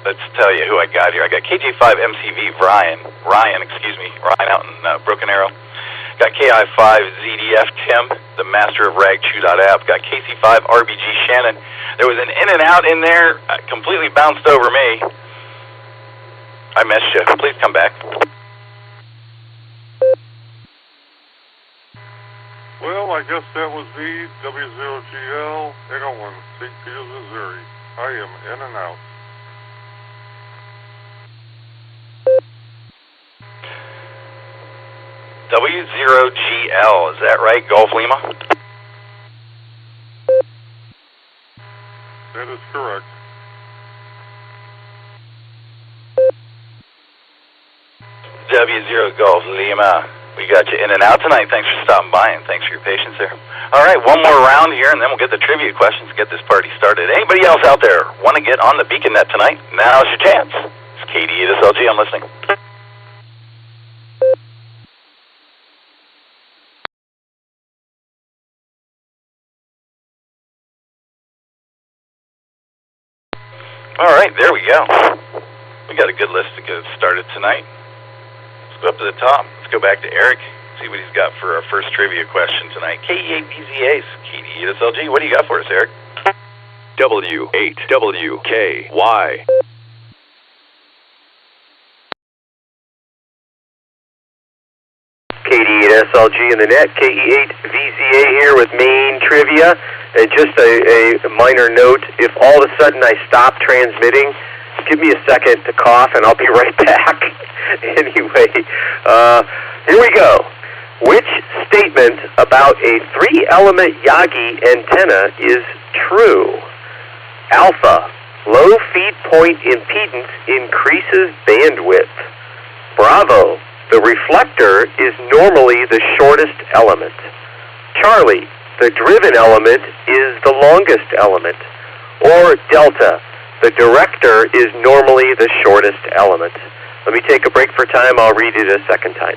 Let's tell you who I got here. I got KJ5 MCV Ryan out in Broken Arrow. Got KI5 ZDF Tim, the master of ragchew.app. Got KC5 RBG Shannon. There was an in and out in there, completely bounced over me. I missed you. Please come back. Well, I guess that was the W0GL, A1, St. Peters, Missouri. I am in and out. W0GL, is that right? Golf Lima? That is correct. W0 Golf Lima. We got you in and out tonight. Thanks for stopping by, and thanks for your patience there. All right, one more round here, and then we'll get the trivia questions, get this party started. Anybody else out there want to get on the Beacon Net tonight? Now's your chance. It's KD8 SLG. I'm listening. All right, there we go. We got a good list to get started tonight. Let's go up to the top. Let's go back to Eric, see what he's got for our first trivia question tonight. KE8BZAs, KD8 SLG. What do you got for us, Eric? W8WKY. SLG in the net, KE8VZA here with main trivia. And just a minor note, if all of a sudden I stop transmitting, give me a second to cough and I'll be right back. Anyway, here we go. Which statement about a 3-element Yagi antenna is true? Alpha, low feed point impedance increases bandwidth. Bravo, the reflector is normally the shortest element. Charlie, the driven element is the longest element. Or Delta, the director is normally the shortest element. Let me take a break for time. I'll read it a second time.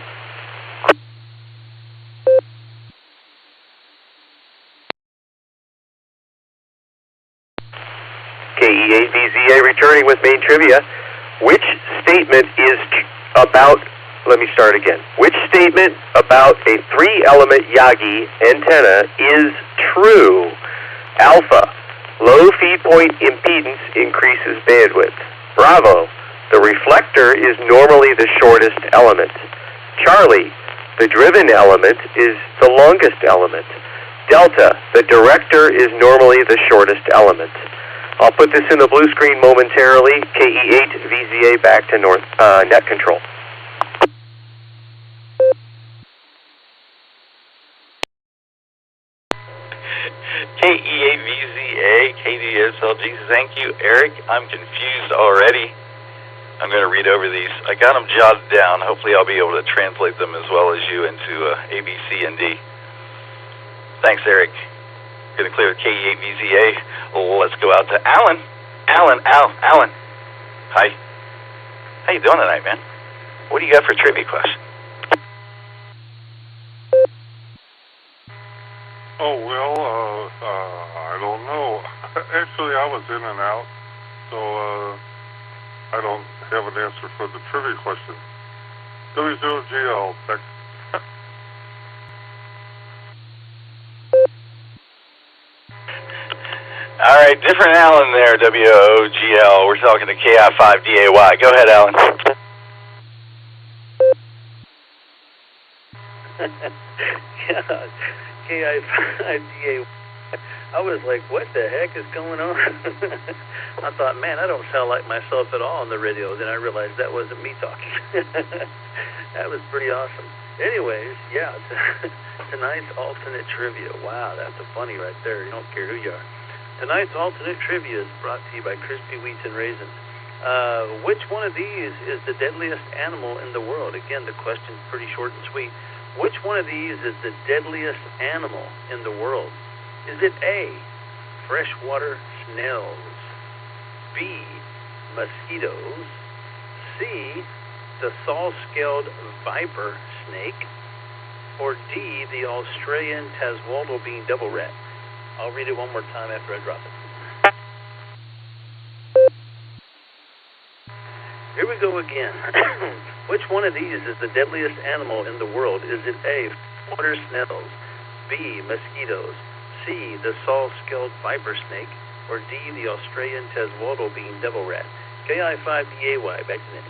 KE8VZA returning with main trivia. Which statement is about, let me start again. Which statement about a 3-element Yagi antenna is true? Alpha, low feed point impedance increases bandwidth. Bravo, the reflector is normally the shortest element. Charlie, the driven element is the longest element. Delta, the director is normally the shortest element. I'll put this in the blue screen momentarily. KE8VZA back to net control. KE8VZA, KDSLG, thank you, Eric. I'm confused already. I'm going to read over these. I got them jotted down. Hopefully I'll be able to translate them as well as you into A, B, C, and D. Thanks, Eric. Going to clear KE8VZA. Let's go out to Alan. Alan. Hi. How you doing tonight, man? What do you got for trivia question? Oh, well, I don't know. Actually, I was in and out, so I don't have an answer for the trivia question. W0GL, back. All right, different Alan there, WOGL. We're talking to KI5DAY. Go ahead, Alan. Yeah, KI5DAY. I was like, what the heck is going on? I thought, man, I don't sound like myself at all on the radio. Then I realized that wasn't me talking. That was pretty awesome. Anyways, yeah, tonight's alternate trivia. Wow, that's a funny right there. You don't care who you are. Tonight's alternate trivia is brought to you by Crispy Wheats and Raisins. Which one of these is the deadliest animal in the world? Again, the question's pretty short and sweet. Which one of these is the deadliest animal in the world? Is it A, freshwater snails, B, mosquitoes, C, the saw-scaled viper snake, or D, the Australian Taswaldo bean double rat? I'll read it one more time after I drop it. Here we go again. Which one of these is the deadliest animal in the world? Is it A, water snails, B, mosquitoes, C, the saw-scaled viper snake, or D, the Australian Taswaldo bean devil rat? KI5DAY, back to Nick.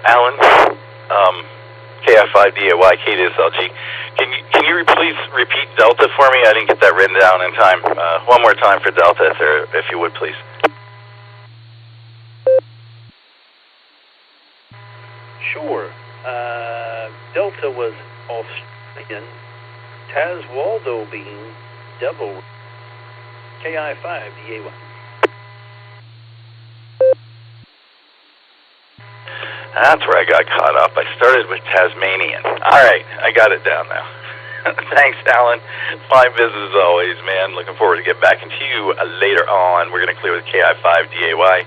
Alan, KI5DAY, KDSLG. Can you please repeat Delta for me? I didn't get that written down in time. One more time for Delta, if you would, please. Sure. Delta was Australian Taswaldo bean devil KI5DAY. That's where I got caught up. I started with Tasmanian. All right, I got it down now. Thanks, Alan. Fine business as always, man. Looking forward to get back into you later on. We're going to clear with KI5DAY.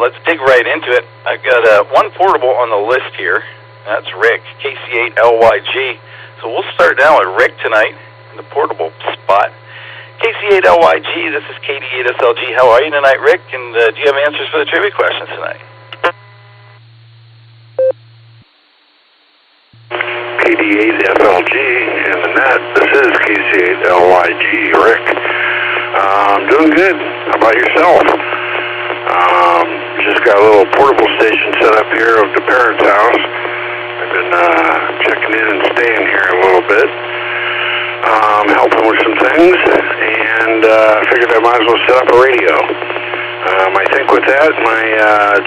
Let's dig right into it. I've got one portable on the list here. That's Rick, KC8LYG. So we'll start down with Rick tonight in the portable spot. KC8LYG, this is KD8SLG. How are you tonight, Rick? And do you have answers for the trivia questions tonight? KD8FLG in the net. This is KC8LYG, Rick. I'm doing good. How about yourself? just got a little portable station set up here of the parents' house. I've been checking in and staying here a little bit, helping with some things, and figured I might as well set up a radio. I think with that, my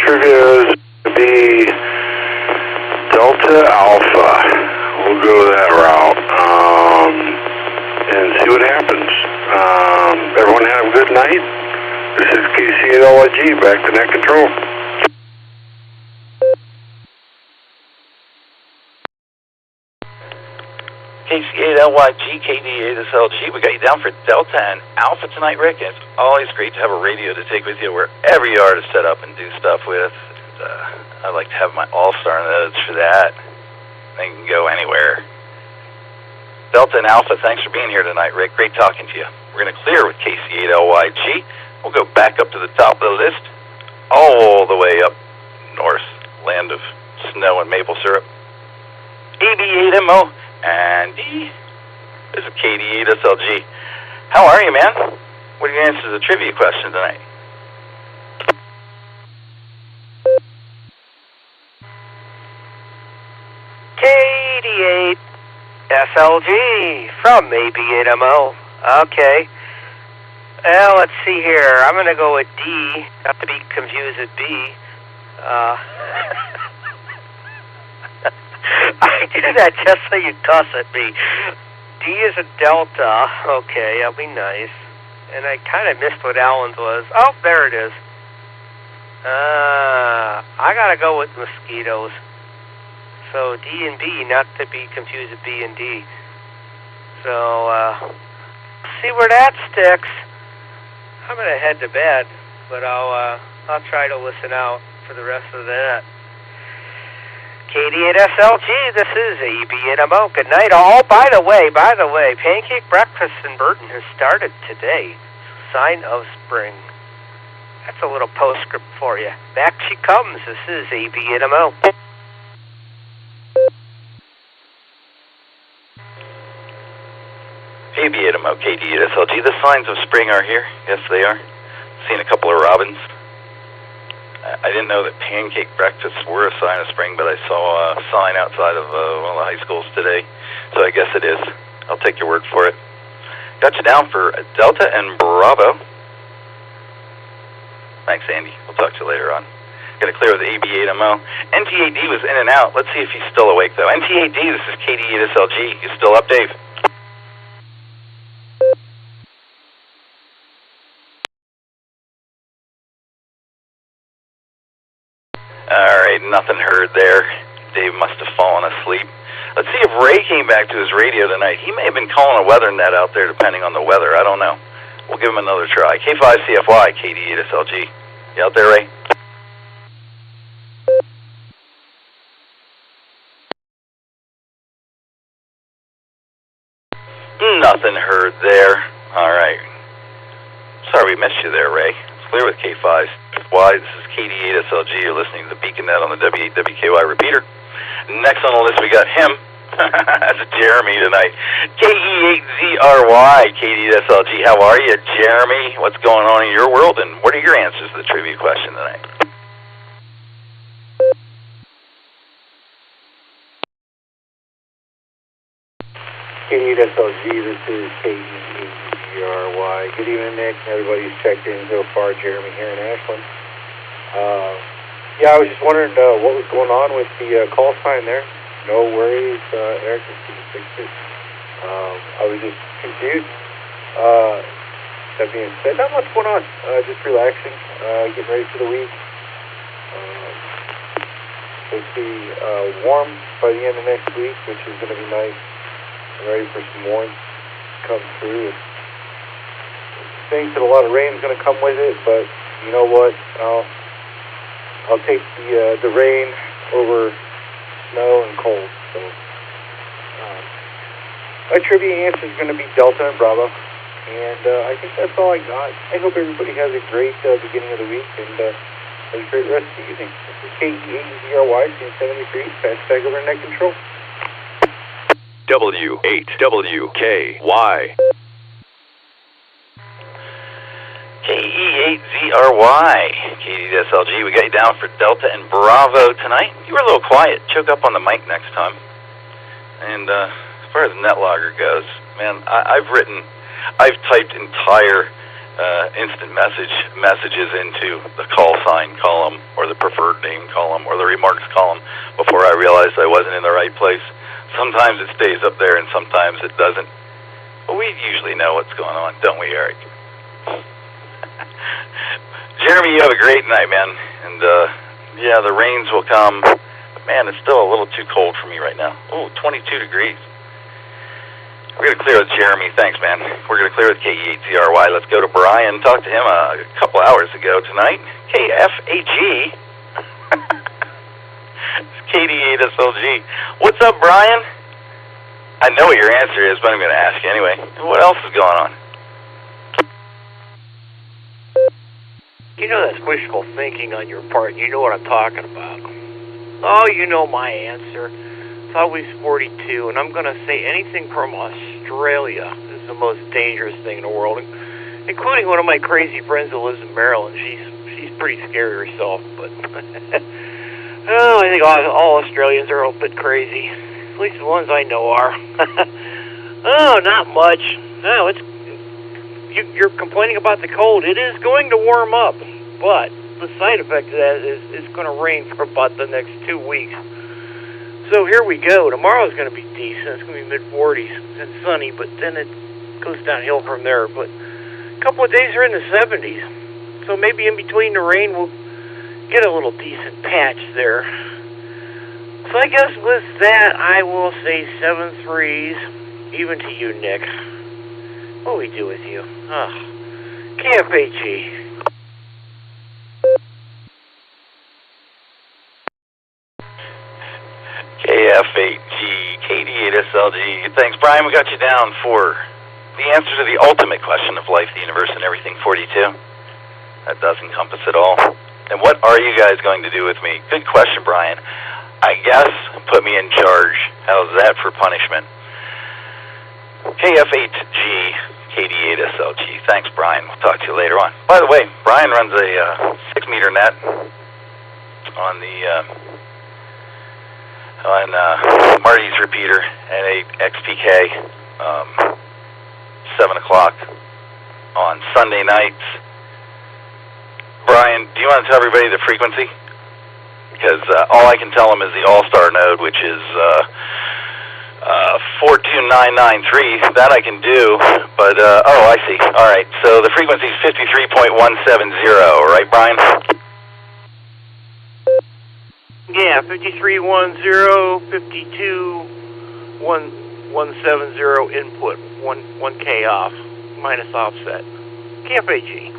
trivia is to be Delta Alpha. We'll go that route and see what happens. Everyone have a good night. This is KC8LYG, back to net control. KC8LYG, KD8SLG, we got you down for Delta and Alpha tonight, Rick. And it's always great to have a radio to take with you wherever you are to set up and do stuff with. I like to have my Allstar Nodes for that. They can go anywhere. Delta and Alpha, thanks for being here tonight, Rick. Great talking to you. We're going to clear with KC8LYG. We'll go back up to the top of the list, all the way up north, land of snow and maple syrup. AB8MO, and this is KD8SLG. How are you, man? What are your answers to the trivia question tonight? KD8SLG from AB8MO. Okay. Well, let's see here. I'm going to go with D, not to be confused with B. I did that just so you toss at me. D is a delta. Okay, that'll be nice. And I kind of missed what Alan's was. Oh, there it is. I got to go with mosquitoes. So D and B, not to be confused with B and D. So, see where that sticks. I'm going to head to bed, but I'll try to listen out for the rest of that. KD8SLG, this is AB8MO. Good night, all. By the way, pancake breakfast in Burton has started today. Sign of spring. That's a little postscript for you. Back she comes. This is AB8MO. AB8MO, KD8SLG. The signs of spring are here. Yes, they are. Seen a couple of robins. I didn't know that pancake breakfasts were a sign of spring, but I saw a sign outside of one of the high schools today, so I guess it is. I'll take your word for it. Got you down for Delta and Bravo. Thanks, Andy. We'll talk to you later on. Got to clear with AB8MO. NT8D was in and out. Let's see if he's still awake, though. NT8D, this is KD8SLG. You still up, Dave? Alright, nothing heard there. Dave must have fallen asleep. Let's see if Ray came back to his radio tonight. He may have been calling a weather net out there depending on the weather. I don't know. We'll give him another try. K5CFY, KD8SLG. You out there, Ray? Nothing heard there. Alright. Sorry we missed you there, Ray. It's clear with K5. Why? This is KD8SLG. You're listening to the Beacon Net on the W8WKY repeater. Next on the list, we got him. That's Jeremy tonight. KE8ZRY, KD8SLG. How are you, Jeremy? What's going on in your world, and what are your answers to the trivia question tonight? KD8SLG, this is KE8ZRY. Good evening, Nick. Everybody's checked in so far. Jeremy here in Ashland. Yeah, I was just wondering what was going on with the call sign there. No worries, Eric is going to fix it. I was just confused. That being said, not much going on. Just relaxing, getting ready for the week. Supposed to be warm by the end of next week, which is going to be nice. I'm ready for some warmth to come through. And think that a lot of rain is going to come with it, but you know what? I'll take the rain over snow and cold. So my trivia answer is going to be Delta and Bravo, and I think that's all I got. I hope everybody has a great beginning of the week and has a great rest of the evening. This is KE8ZRY, 73, fast tag over net control. W8WKY. KE8ZRY, KD-SLG. We got you down for Delta and Bravo tonight. You were a little quiet. Choke up on the mic next time. And as far as NetLogger goes, man, I've typed entire instant messages into the call sign column or the preferred name column or the remarks column before I realized I wasn't in the right place. Sometimes it stays up there and sometimes it doesn't. But we usually know what's going on, don't we, Eric? Jeremy, you have a great night, man. And yeah, the rains will come. But man, it's still a little too cold for me right now. Oh, 22 degrees. We're going to clear with Jeremy. Thanks, man. We're going to clear with KE8CRY. Let's go to Brian. Talked to him a couple hours ago tonight. KFAG. It's KD8SLG. What's up, Brian? I know what your answer is, but I'm going to ask you anyway. What else is going on? You know that's wishful thinking on your part. You know what I'm talking about. Oh, you know my answer. It's always 42, and I'm going to say anything from Australia is the most dangerous thing in the world, including one of my crazy friends that lives in Maryland. She's pretty scared herself, but oh, I think all Australians are a bit crazy. At least the ones I know are. Oh, not much. No, you're complaining about the cold. It is going to warm up, but the side effect of that is it's going to rain for about the next 2 weeks. So here we go. Tomorrow's going to be decent. It's going to be mid-40s and sunny, but then it goes downhill from there. But a couple of days are in the 70s. So maybe in between the rain we'll get a little decent patch there. So I guess with that, I will say 7-3s, even to you, Nick. What do we do with you? KFAG. KF8G, KD8SLG. Thanks, Brian. We got you down for the answer to the ultimate question of life, the universe, and everything, 42. That does encompass it all. And what are you guys going to do with me? Good question, Brian. I guess put me in charge. How's that for punishment? KF8G, KD8SLG. Thanks, Brian. We'll talk to you later on. By the way, Brian runs a 6-meter net on the Marty's repeater and a XPK 7 o'clock on Sunday nights. Brian, do you want to tell everybody the frequency? Because all I can tell them is the Allstar Node, which is 42993. That I can do, but oh, I see. All right, so the frequency is 53.170, right, Brian? Yeah, 5310, 52.170 input, 1K off, minus offset. KFAG.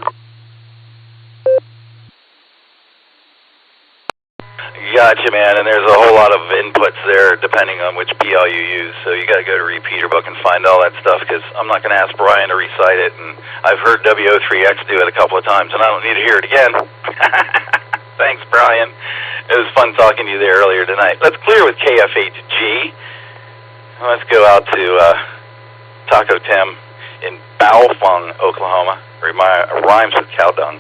Gotcha, man, and there's a whole lot of inputs there depending on which PL you use, so you got to go to Repeater Book and find all that stuff, because I'm not going to ask Brian to recite it, and I've heard WO3X do it a couple of times, and I don't need to hear it again. Thanks, Brian. It was fun talking to you there earlier tonight. Let's clear with KF8G. Let's go out to Taco Tim in Baofeng, Oklahoma. Rhymes with cow dung.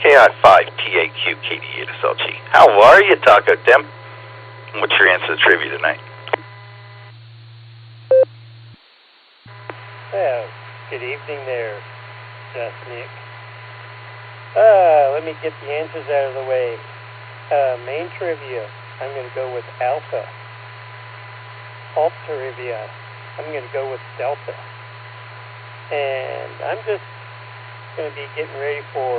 KI5TAQ KD8SLG. How are you, Taco Tim? What's your answer to trivia tonight? Well, good evening there, Just Nick. Let me get the answers out of the way. Main trivia, I'm going to go with Alpha. Alt trivia, I'm going to go with Delta. And I'm just going to be getting ready for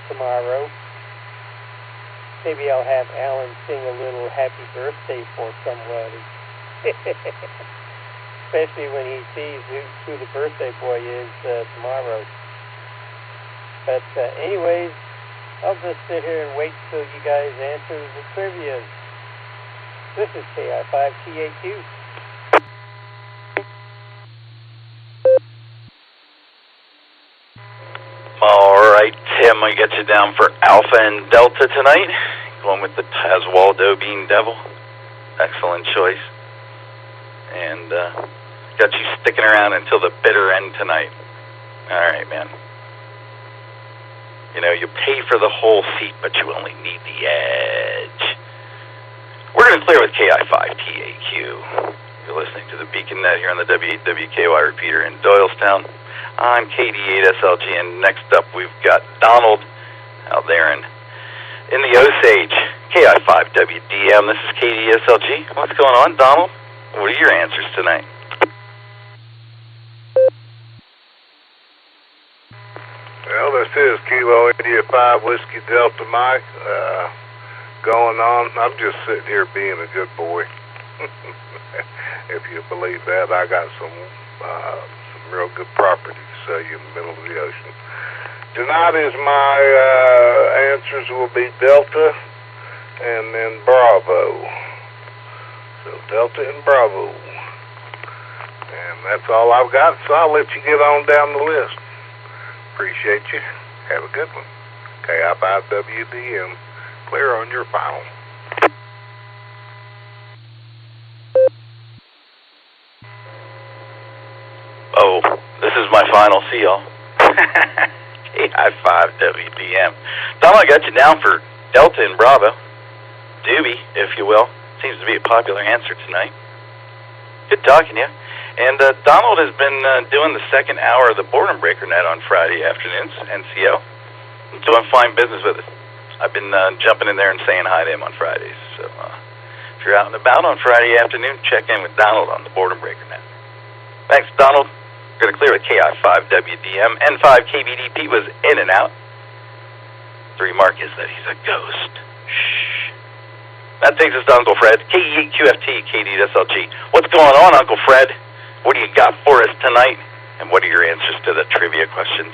tomorrow. Maybe I'll have Alan sing a little happy birthday for somebody. Especially when he sees who the birthday boy is tomorrow. But anyways, I'll just sit here and wait till you guys answer the trivia. This is KI5TAQ. All right, Tim, I get you down for Alpha and Delta tonight. Going with the Taswaldo Bean Devil. Excellent choice. And got you sticking around until the bitter end tonight. All right, man. You know, you pay for the whole seat, but you only need the edge. We're going to clear with KI5TAQ. You're listening to the Beacon Net here on the W8WKY repeater in Doylestown. I'm KD8SLG, and next up we've got Donald out there in the Osage, KI5WDM. This is KD8SLG. What's going on, Donald? What are your answers tonight? Well, this is Kilo India 5 Whiskey Delta Mike. Going on. I'm just sitting here being a good boy. If you believe that, I got some real good property to sell you in the middle of the ocean. Tonight is my answers will be Delta and then Bravo. So Delta and Bravo. And that's all I've got, so I'll let you get on down the list. Appreciate you. Have a good one. KI5WDM. Clear on your final. Oh, this is my final. See y'all. KI5WDM. Donald, I got you down for Delta and Bravo. Doobie, if you will. Seems to be a popular answer tonight. Good talking to you. And Donald has been doing the second hour of the Boredom Breaker Net on Friday afternoons, NCO. Doing fine business with it. I've been jumping in there and saying hi to him on Fridays. So if you're out and about on Friday afternoon, check in with Donald on the Boredom Breaker Net. Thanks, Donald. We're going to clear with KI5WDM. N5KBDP was in and out. The remark is that he's a ghost. Shh. That takes us to Uncle Fred. KE8QFT, KD8SLG. What's going on, Uncle Fred? What do you got for us tonight? And what are your answers to the trivia questions?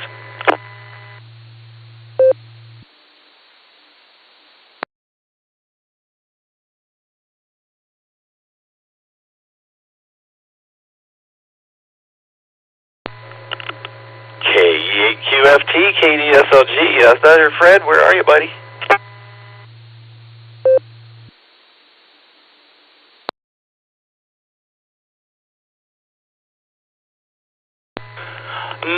KE8QFT, KD8SLG. Is that your Fred? Where are you, buddy?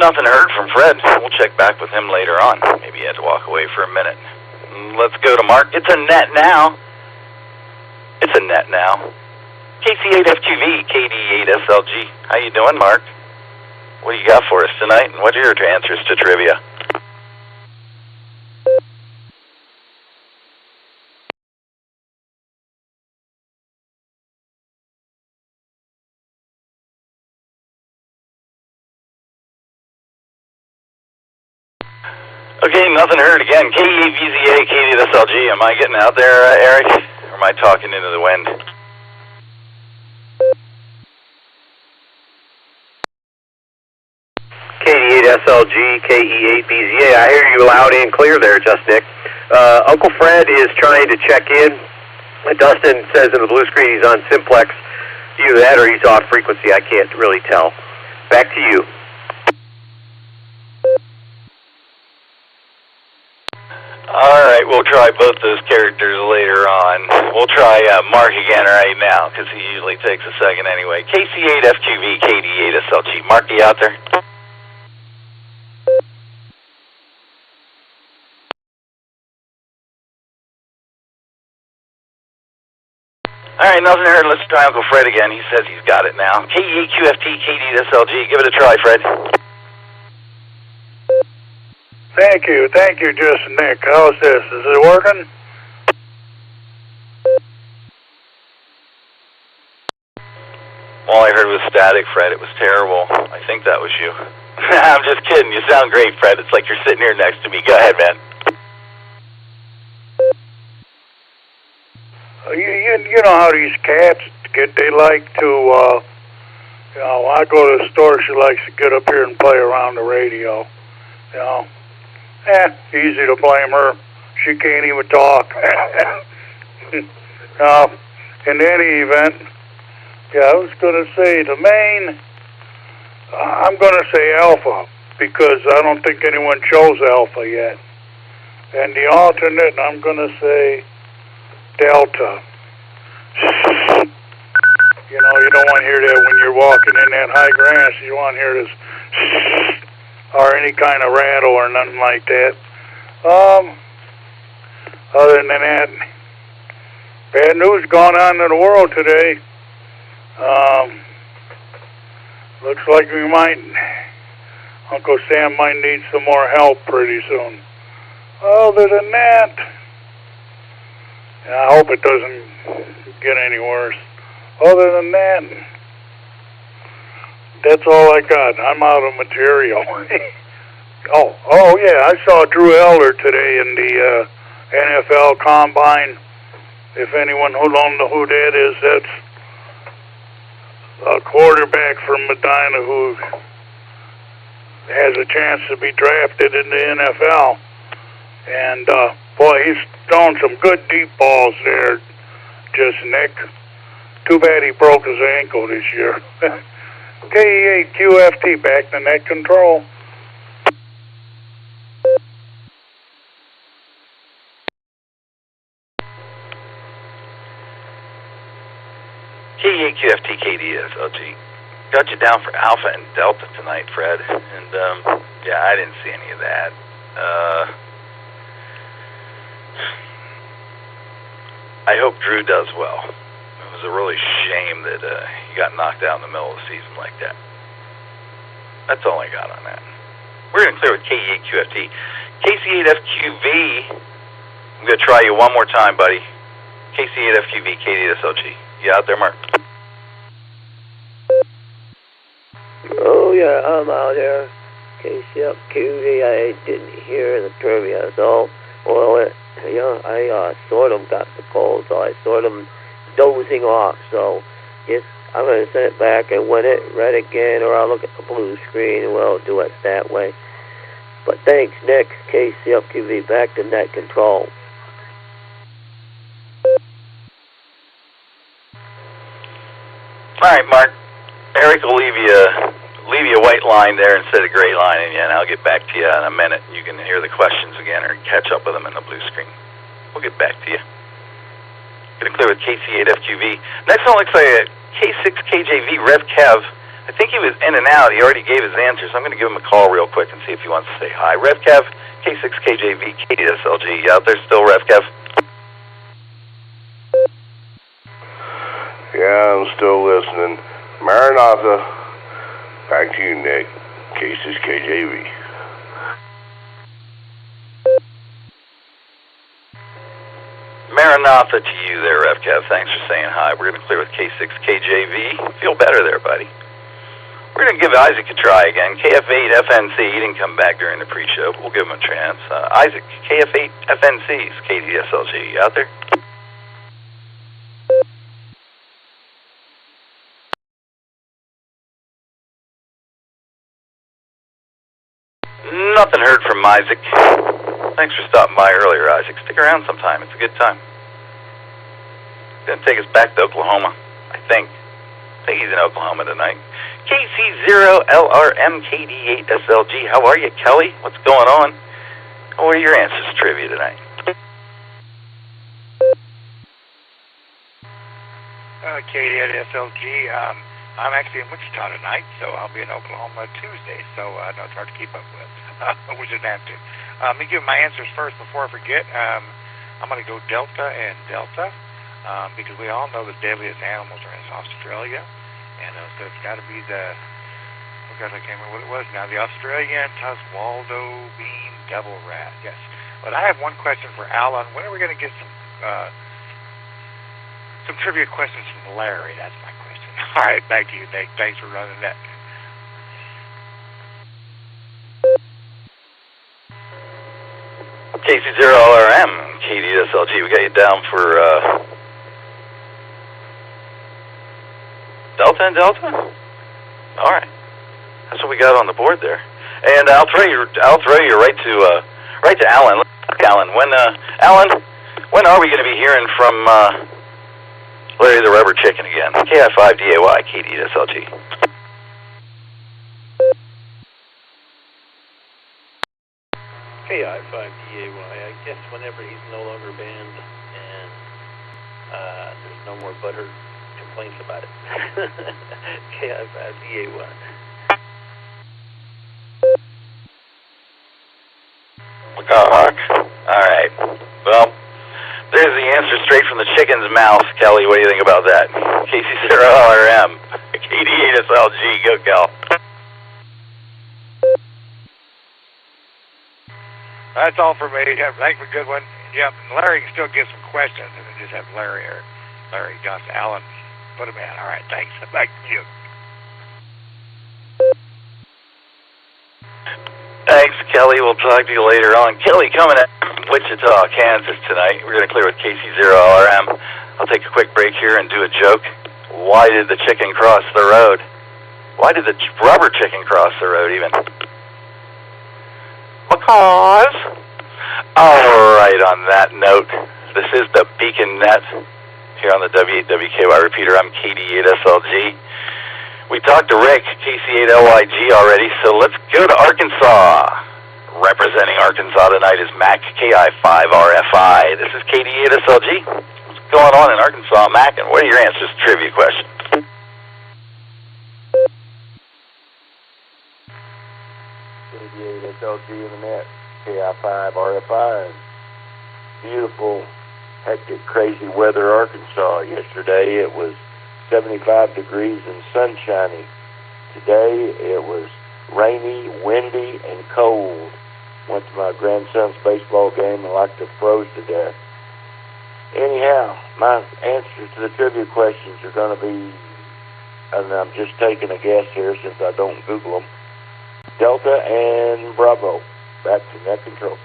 Nothing heard from Fred. We'll check back with him later on. Maybe he had to walk away for a minute. Let's go to Mark. It's a net now. It's a net now. KC8FQV, KD8SLG. How you doing, Mark? What do you got for us tonight, and what are your answers to trivia? Okay, nothing heard again. KE8VZA, KD8SLG. Am I getting out there, Eric? Or am I talking into the wind? KD8SLG, KE8BZA. I hear you loud and clear there, Just Nick. Uncle Fred is trying to check in. Dustin says in the blue screen he's on simplex. Either that or he's off frequency. I can't really tell. Back to you. All right, we'll try both those characters later on. We'll try Mark again right now, because he usually takes a second anyway. KC8FQV, KD8SLG. Mark, you out there? All right, nothing heard. Let's try Uncle Fred again. He says he's got it now. KE8QFT, KD8SLG. Give it a try, Fred. Thank you, Justin Nick. How's this? Is it working? All I heard was static, Fred. It was terrible. I think that was you. I'm just kidding. You sound great, Fred. It's like you're sitting here next to me. Go ahead, man. You know how these cats they like to, when I go to the store, she likes to get up here and play around the radio, easy to blame her. She can't even talk. In any event, I was going to say the main, I'm going to say Alpha, because I don't think anyone chose Alpha yet. And the alternate, I'm going to say Delta. You don't want to hear that when you're walking in that high grass. You want to hear this or any kind of rattle or nothing like that. Other than that, bad news going on in the world today. Looks like Uncle Sam might need some more help pretty soon. Other than that, I hope it doesn't get any worse. Other than that, that's all I got. I'm out of material. Oh yeah, I saw Drew Elder today in the NFL Combine. If anyone who don't know who that is, that's a quarterback from Medina who has a chance to be drafted in the NFL. And boy, he's throwing some good deep balls there, just Nick. Too bad he broke his ankle this year. KE8QFT back to net control. KE8QFT KDSLG. Got you down for Alpha and Delta tonight, Fred. And, yeah, I didn't see any of that. I hope Drew does well. It was a really shame that he got knocked out in the middle of the season like that. That's all I got on that. We're going to clear with KE8QFT. KC8FQV, I'm going to try you one more time, buddy. KC8FQV, KDSLG. You out there, Mark? Oh, yeah, I'm out here. KCFQV, I didn't hear the trivia, so, well, I sort of got the cold, so I sort of dozing off, so just, I'm going to send it back, and when it read again, or I'll look at the blue screen, and we'll do it that way. But thanks, Nick. KCFQV, back to net control. All right, Mark. Eric will leave you a white line there instead of gray line, and I'll get back to you in a minute. You can hear the questions again or catch up with them in the blue screen. We'll get back to you. Get it clear with KC8FQV. Next one looks like a K6KJV Rev Kev. I think he was in and out. He already gave his answers. I'm going to give him a call real quick and see if he wants to say hi. Rev Kev, K6KJV, KDSLG. You out there still, Rev Kev? Yeah, I'm still listening. Maranatha, back to you, Nick. Cases KJV. Maranatha to you there, RevCav. Thanks for saying hi. We're going to clear with K6KJV. Feel better there, buddy. We're going to give Isaac a try again. KF8FNC. He didn't come back during the pre-show, but we'll give him a chance. Isaac, KF8FNC. KDSLG. You out there? Nothing heard from Isaac. Thanks for stopping by earlier, Isaac. Stick around sometime. It's a good time. He's going to take us back to Oklahoma, I think. I think he's in Oklahoma tonight. KC0LRMKD8SLG. How are you, Kelly? What's going on? What are your answers to trivia tonight? KD8SLG. I'm actually in Wichita tonight, so I'll be in Oklahoma Tuesday, so no, it's hard to keep up with. We shouldn't have to. Let me give my answers first before I forget. I'm going to go Delta and Delta, because we all know the deadliest animals are in Australia, and so it's got to be the, oh gosh, I can't remember what it was now, the Australian Taswaldo bean devil rat, yes. But I have one question for Alan. When are we going to get some trivia questions from Larry? That's my question. All right, back to you, Nick. Thanks for running that. KC0LRM, KDSLG. We got you down for Delta and Delta? All right. That's what we got on the board there. And I'll throw you right to Alan. Alan, when are we going to be hearing from Larry the Rubber Chicken again? KI5DAY, KDSLG. KI5DAY, I guess whenever he's no longer banned and there's no more butter complaints about it. KI5DAY. Macaque. All right. Well, there's the answer straight from the chicken's mouth. Kelly, what do you think about that? KC0LRM. KD8SLG. Go, Kel. That's all for me. Thanks for a good one. Yep, Larry can still get some questions, and then just have Larry or Larry Johnson Allen put them in. All right, thanks. Back to you. Thanks, Kelly. We'll talk to you later on. Kelly coming at Wichita, Kansas tonight. We're going to clear with KC0LRM. I'll take a quick break here and do a joke. Why did the chicken cross the road? Why did the rubber chicken cross the road even? Because. All right, on that note, this is the Beacon Net here on the W8WKY repeater. I'm KD8SLG. We talked to Rick, KC8LYG already, so let's go to Arkansas. Representing Arkansas tonight is Mac KI5RFI. This is KD8SLG. What's going on in Arkansas, Mac, and what are your answers to trivia questions? KD8SLG in the net, KI5RFI. Beautiful, hectic, crazy weather, Arkansas. Yesterday it was 75 degrees and sunshiny. Today it was rainy, windy, and cold. Went to my grandson's baseball game and like to froze to death. Anyhow, my answers to the trivia questions are going to be, and I'm just taking a guess here since I don't Google them, Delta and Bravo. Back to net control.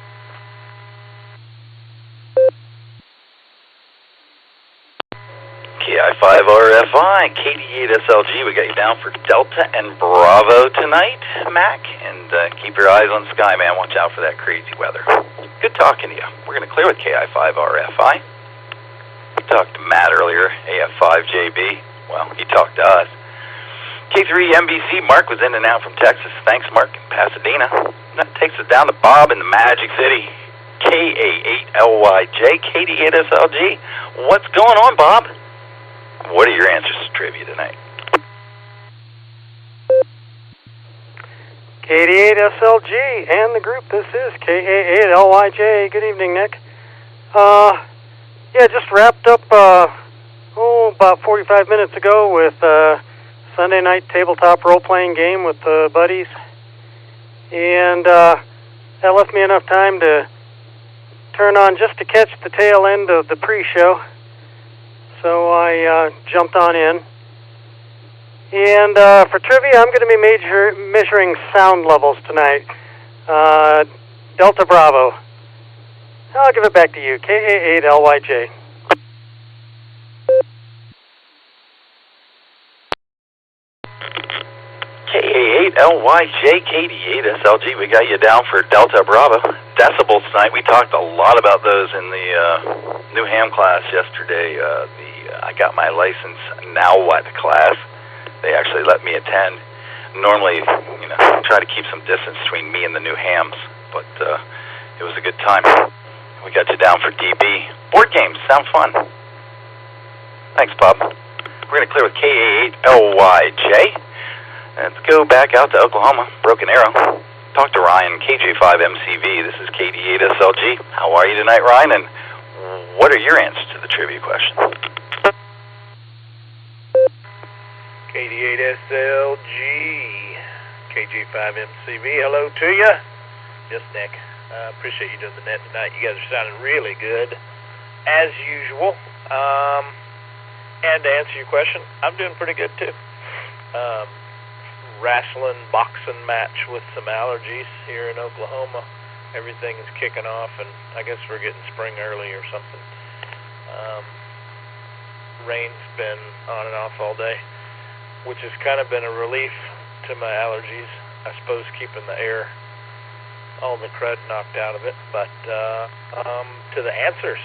KI5RFI, KD8SLG, we got you down for Delta and Bravo tonight, Mac, and keep your eyes on the sky, man. Watch out for that crazy weather. Good talking to you. We're going to clear with KI5RFI. We talked to Matt earlier, AF5JB. Well, he talked to us. K3MBC, Mark was in and out from Texas. Thanks, Mark, in Pasadena. That takes us down to Bob in the Magic City. KA8LYJ, KD8SLG. What's going on, Bob? What are your answers to trivia tonight? KD8SLG and the group. This is KA8LYJ. Good evening, Nick. Yeah, just wrapped up about 45 minutes ago with Sunday night tabletop role-playing game with buddies, and that left me enough time to turn on just to catch the tail end of the pre-show. So I jumped on in. And for trivia, I'm going to be measuring sound levels tonight. Delta Bravo. I'll give it back to you. KA8LYJ. KA8LYJ, KD8SLG. We got you down for Delta Bravo. Decibels tonight. We talked a lot about those in the new ham class yesterday. I got my license. Now what class? They actually let me attend. Normally, try to keep some distance between me and the new hams, but it was a good time. We got you down for DB. Board games sound fun. Thanks, Bob. We're going to clear with KA8LYJ. Let's go back out to Oklahoma. Broken Arrow. Talk to Ryan, KJ5MCV. This is KD8SLG. How are you tonight, Ryan? And what are your answers to the trivia question? KD8SLG, KJ5MCV, hello to you. Yes, Nick. Appreciate you doing the net tonight. You guys are sounding really good, as usual. And to answer your question, I'm doing pretty good, too. Wrestling, boxing match with some allergies here in Oklahoma. Everything is kicking off, and I guess we're getting spring early or something. Rain's been on and off all day, which has kind of been a relief to my allergies. I suppose keeping the air, all the crud knocked out of it. But to the answers,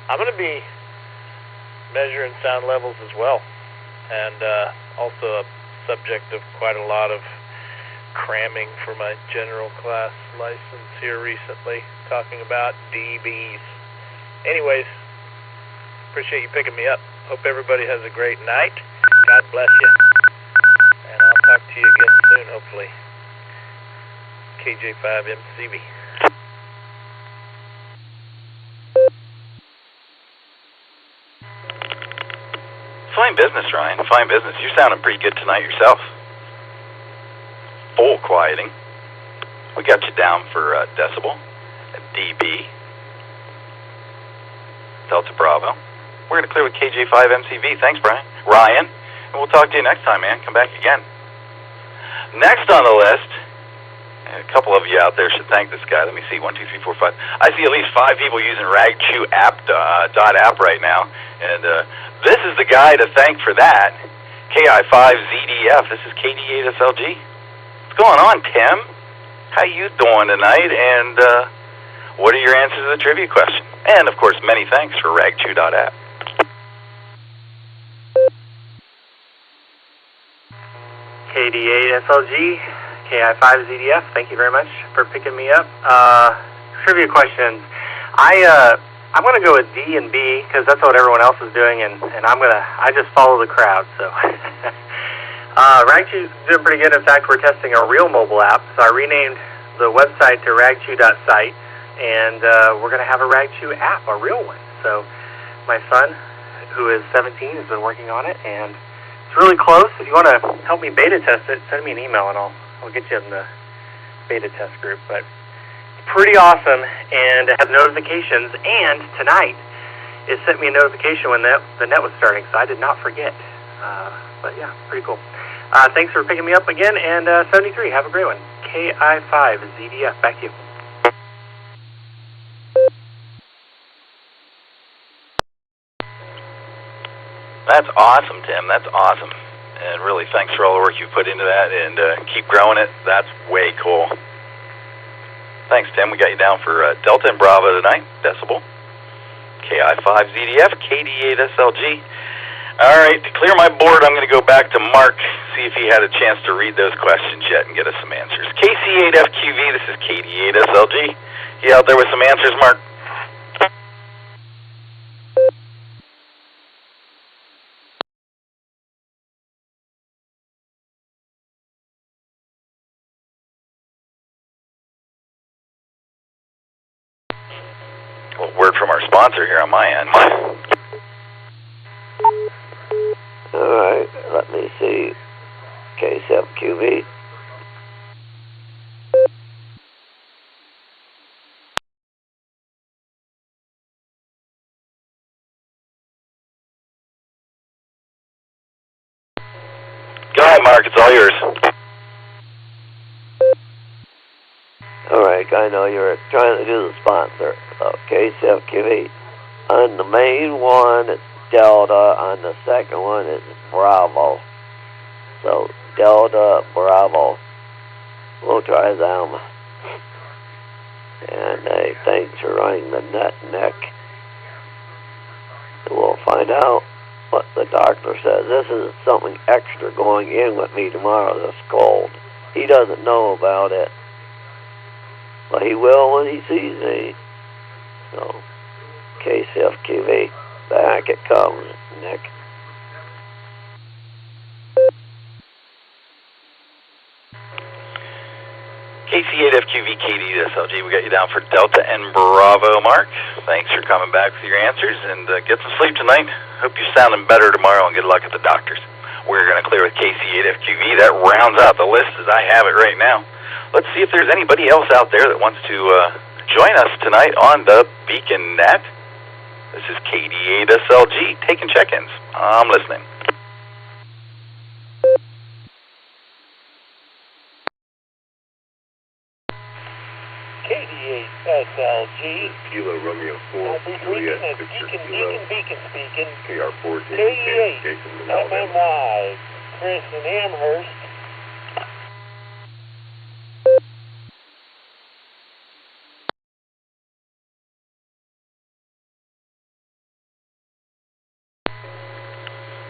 I'm going to be measuring sound levels as well, and also a subject of quite a lot of cramming for my general class license here recently, talking about dBs. Anyways, appreciate you picking me up. Hope everybody has a great night. God bless you. And I'll talk to you again soon, hopefully. KJ5MCB. Fine business, Ryan. Fine business. You're sounding pretty good tonight yourself. Full quieting. We got you down for decibel, dB, Delta Bravo. We're going to clear with KJ5 MCV. Thanks, Brian. Ryan. And we'll talk to you next time, man. Come back again. Next on the list, a couple of you out there should thank this guy. Let me see. 1, 2, 3, 4, 5. I see at least 5 people using RagChew app .app right now. And this is the guy to thank for that. KI5ZDF. This is KD8SLG. What's going on, Tim? How you doing tonight? And what are your answers to the trivia question? And, of course, many thanks for RagChew.app. KD8SLG, KI5ZDF, thank you very much for picking me up. Trivia questions. I'm going to go with D and B because that's what everyone else is doing, and I just follow the crowd, so. RagChew's doing pretty good. In fact, we're testing a real mobile app, so I renamed the website to ragchew.site, and we're going to have a RagChew app, a real one. So my son, who is 17, has been working on it, and it's really close. If you want to help me beta test it, send me an email, and I'll get you in the beta test group. But it's pretty awesome, and it has notifications, and tonight it sent me a notification when the net was starting, so I did not forget. But yeah, pretty cool. Thanks for picking me up again, and 73, have a great one. KI5ZDF, back to you. That's awesome, Tim. That's awesome. And really, thanks for all the work you put into that, and keep growing it. That's way cool. Thanks, Tim. We got you down for Delta and Bravo tonight, decibel. KI5ZDF, KD8SLG. All right, to clear my board, I'm going to go back to Mark, see if he had a chance to read those questions yet and get us some answers. KC8FQV, this is KD8SLG. You out there with some answers, Mark? A little word from our sponsor here on my end. Alright, let me see. K7QV. Go ahead, Mark. It's all yours. Alright, I know you're trying to do the sponsor. K7QV. On the main one, it's Delta. On the second one, it's Bravo. So, Delta, Bravo. We'll try them. And thanks for running the net neck. We'll find out what the doctor says. This is something extra going in with me tomorrow, this cold. He doesn't know about it. But he will when he sees me. So, KCFQV, back it comes, Nick. KC8FQVKD8SLG, we got you down for Delta and Bravo, Mark. Thanks for coming back with your answers, and get some sleep tonight. Hope you're sounding better tomorrow, and good luck at the doctors. We're going to clear with KC8FQV. That rounds out the list as I have it right now. Let's see if there's anybody else out there that wants to join us tonight on the Beacon Net. This is KD8SLG, taking check-ins. I'm listening. KD8SLG. Kilo Romeo 4, Juliet, Victor Kilo. Beacon speaking. KR4, KD8, Jason, MMI, Chris in Amherst.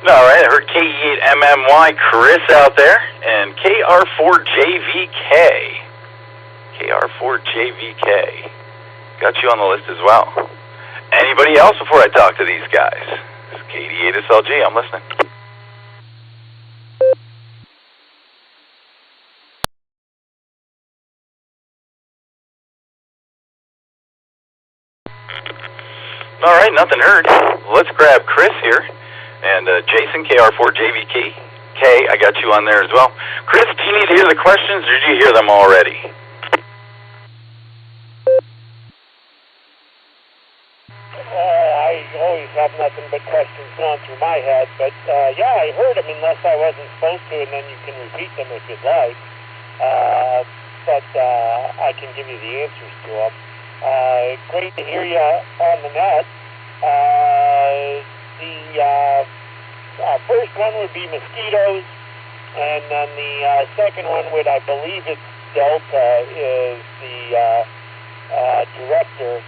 All right, I heard KE8MMY, Chris out there, and KR4JVK. KR4JVK. Got you on the list as well. Anybody else before I talk to these guys? This is KD8SLG, I'm listening. All right, nothing heard. Let's grab Chris here. And Jason, KR4JVK. K, I got you on there as well. Chris, do you need to hear the questions, or did you hear them already? I always have nothing but questions going through my head, but yeah, I heard them unless I wasn't supposed to, and then you can repeat them if you'd like. But I can give you the answers to them. Great to hear you on the net. The first one would be mosquitoes, and then the second one would, I believe it's Delta, is the director.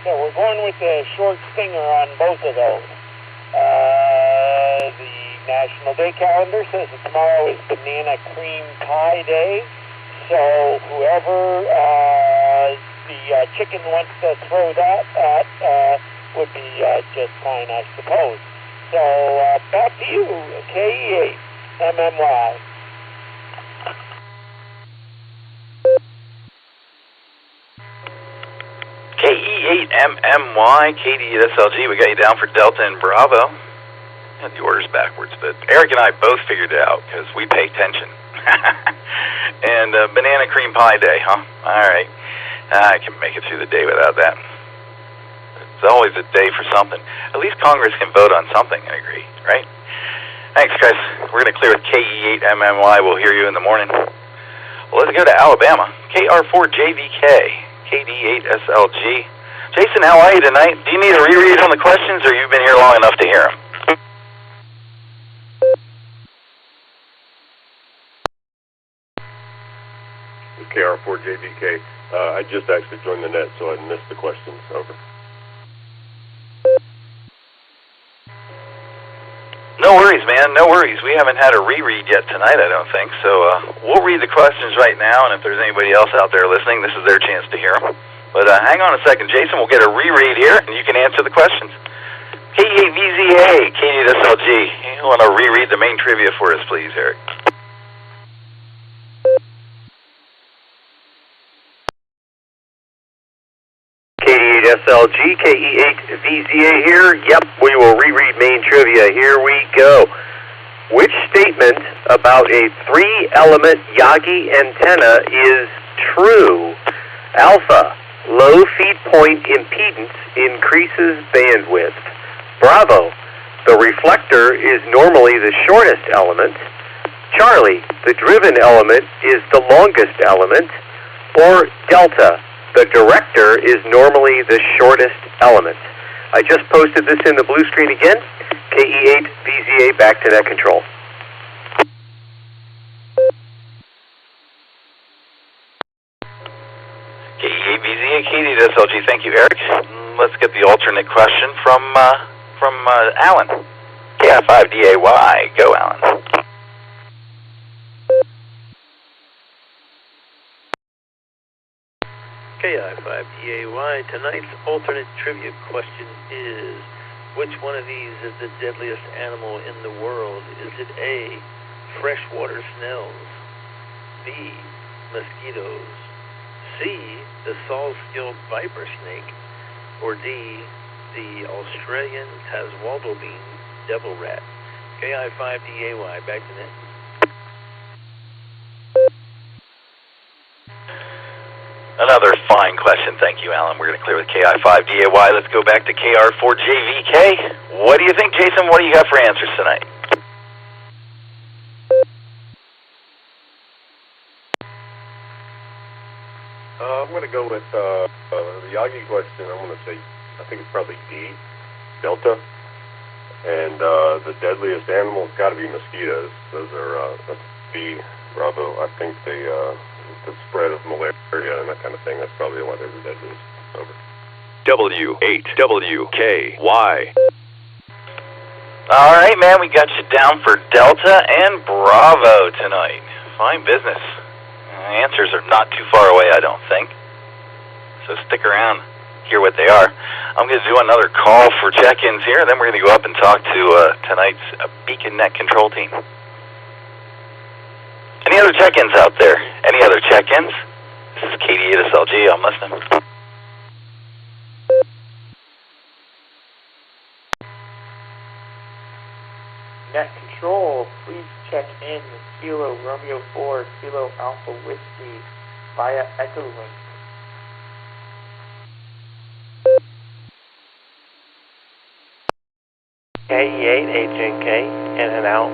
So we're going with the short stinger on both of those. The National Day calendar says that tomorrow is Banana Cream Pie Day. So whoever the chicken wants to throw that at would be just fine, I suppose. So back to you, KE8MMY. KE8MMY, KD8SLG, we got you down for Delta and Bravo. Had the orders backwards, but Eric and I both figured it out because we pay attention. And Banana Cream Pie Day, huh? All right. I can make it through the day without that. It's always a day for something. At least Congress can vote on something and agree, right? Thanks, guys. We're going to clear with KE8MMY. We'll hear you in the morning. Well, let's go to Alabama. KR4JVK, KD8SLG. Jason, how are you tonight? Do you need a reread on the questions, or you've been here long enough to hear them? KR4JVK. I just actually joined the net, so I missed the questions. Over. No worries, man. No worries. We haven't had a reread yet tonight, I don't think. So we'll read the questions right now, and if there's anybody else out there listening, this is their chance to hear them. But hang on a second, Jason. We'll get a reread here, and you can answer the questions. K8VZA, KD8SLG. You want to reread the main trivia for us, please, Eric? KD8SLG, KE8VZA here. Yep, we will reread main trivia. Here we go. Which statement about a 3-element Yagi antenna is true? Alpha, low feed point impedance increases bandwidth. Bravo, the reflector is normally the shortest element. Charlie, the driven element is the longest element. Or Delta, the director is normally the shortest element. I just posted this in the blue screen again. KE8VZA back to net control. KE8VZA, KD8SLG. Thank you, Eric. Let's get the alternate question from Alan. KI5DAY. Go, Alan. KI5DAY, tonight's alternate trivia question is, which one of these is the deadliest animal in the world? Is it A, freshwater snails, B, mosquitoes, C, the saw-skilled viper snake, or D, the Australian Taswaldo bean devil rat? KI5DAY, back to net. Another fine question. Thank you, Alan. We're going to clear with KI5DAY. Let's go back to KR4JVK. What do you think, Jason? What do you got for answers tonight? I'm going to go with the Yagi question. I'm going to say, I think it's probably D, Delta. And the deadliest animal's got to be mosquitoes. Those are, that's B, Bravo. I think the spread of malaria and that kind of thing, that's probably why they're the deadliest. Over. W8WKY. All right, man, we got you down for Delta and Bravo tonight. Fine business. Answers are not too far away, I don't think. So stick around, hear what they are. I'm going to do another call for check-ins here, then we're going to go up and talk to tonight's Beacon Net control team. Any other check-ins out there? Any other check-ins? This is KD8SLG. I'm listening. check in with Kilo Romeo 4 Kilo Alpha Whiskey via EchoLink. KE8 HNK, in and out.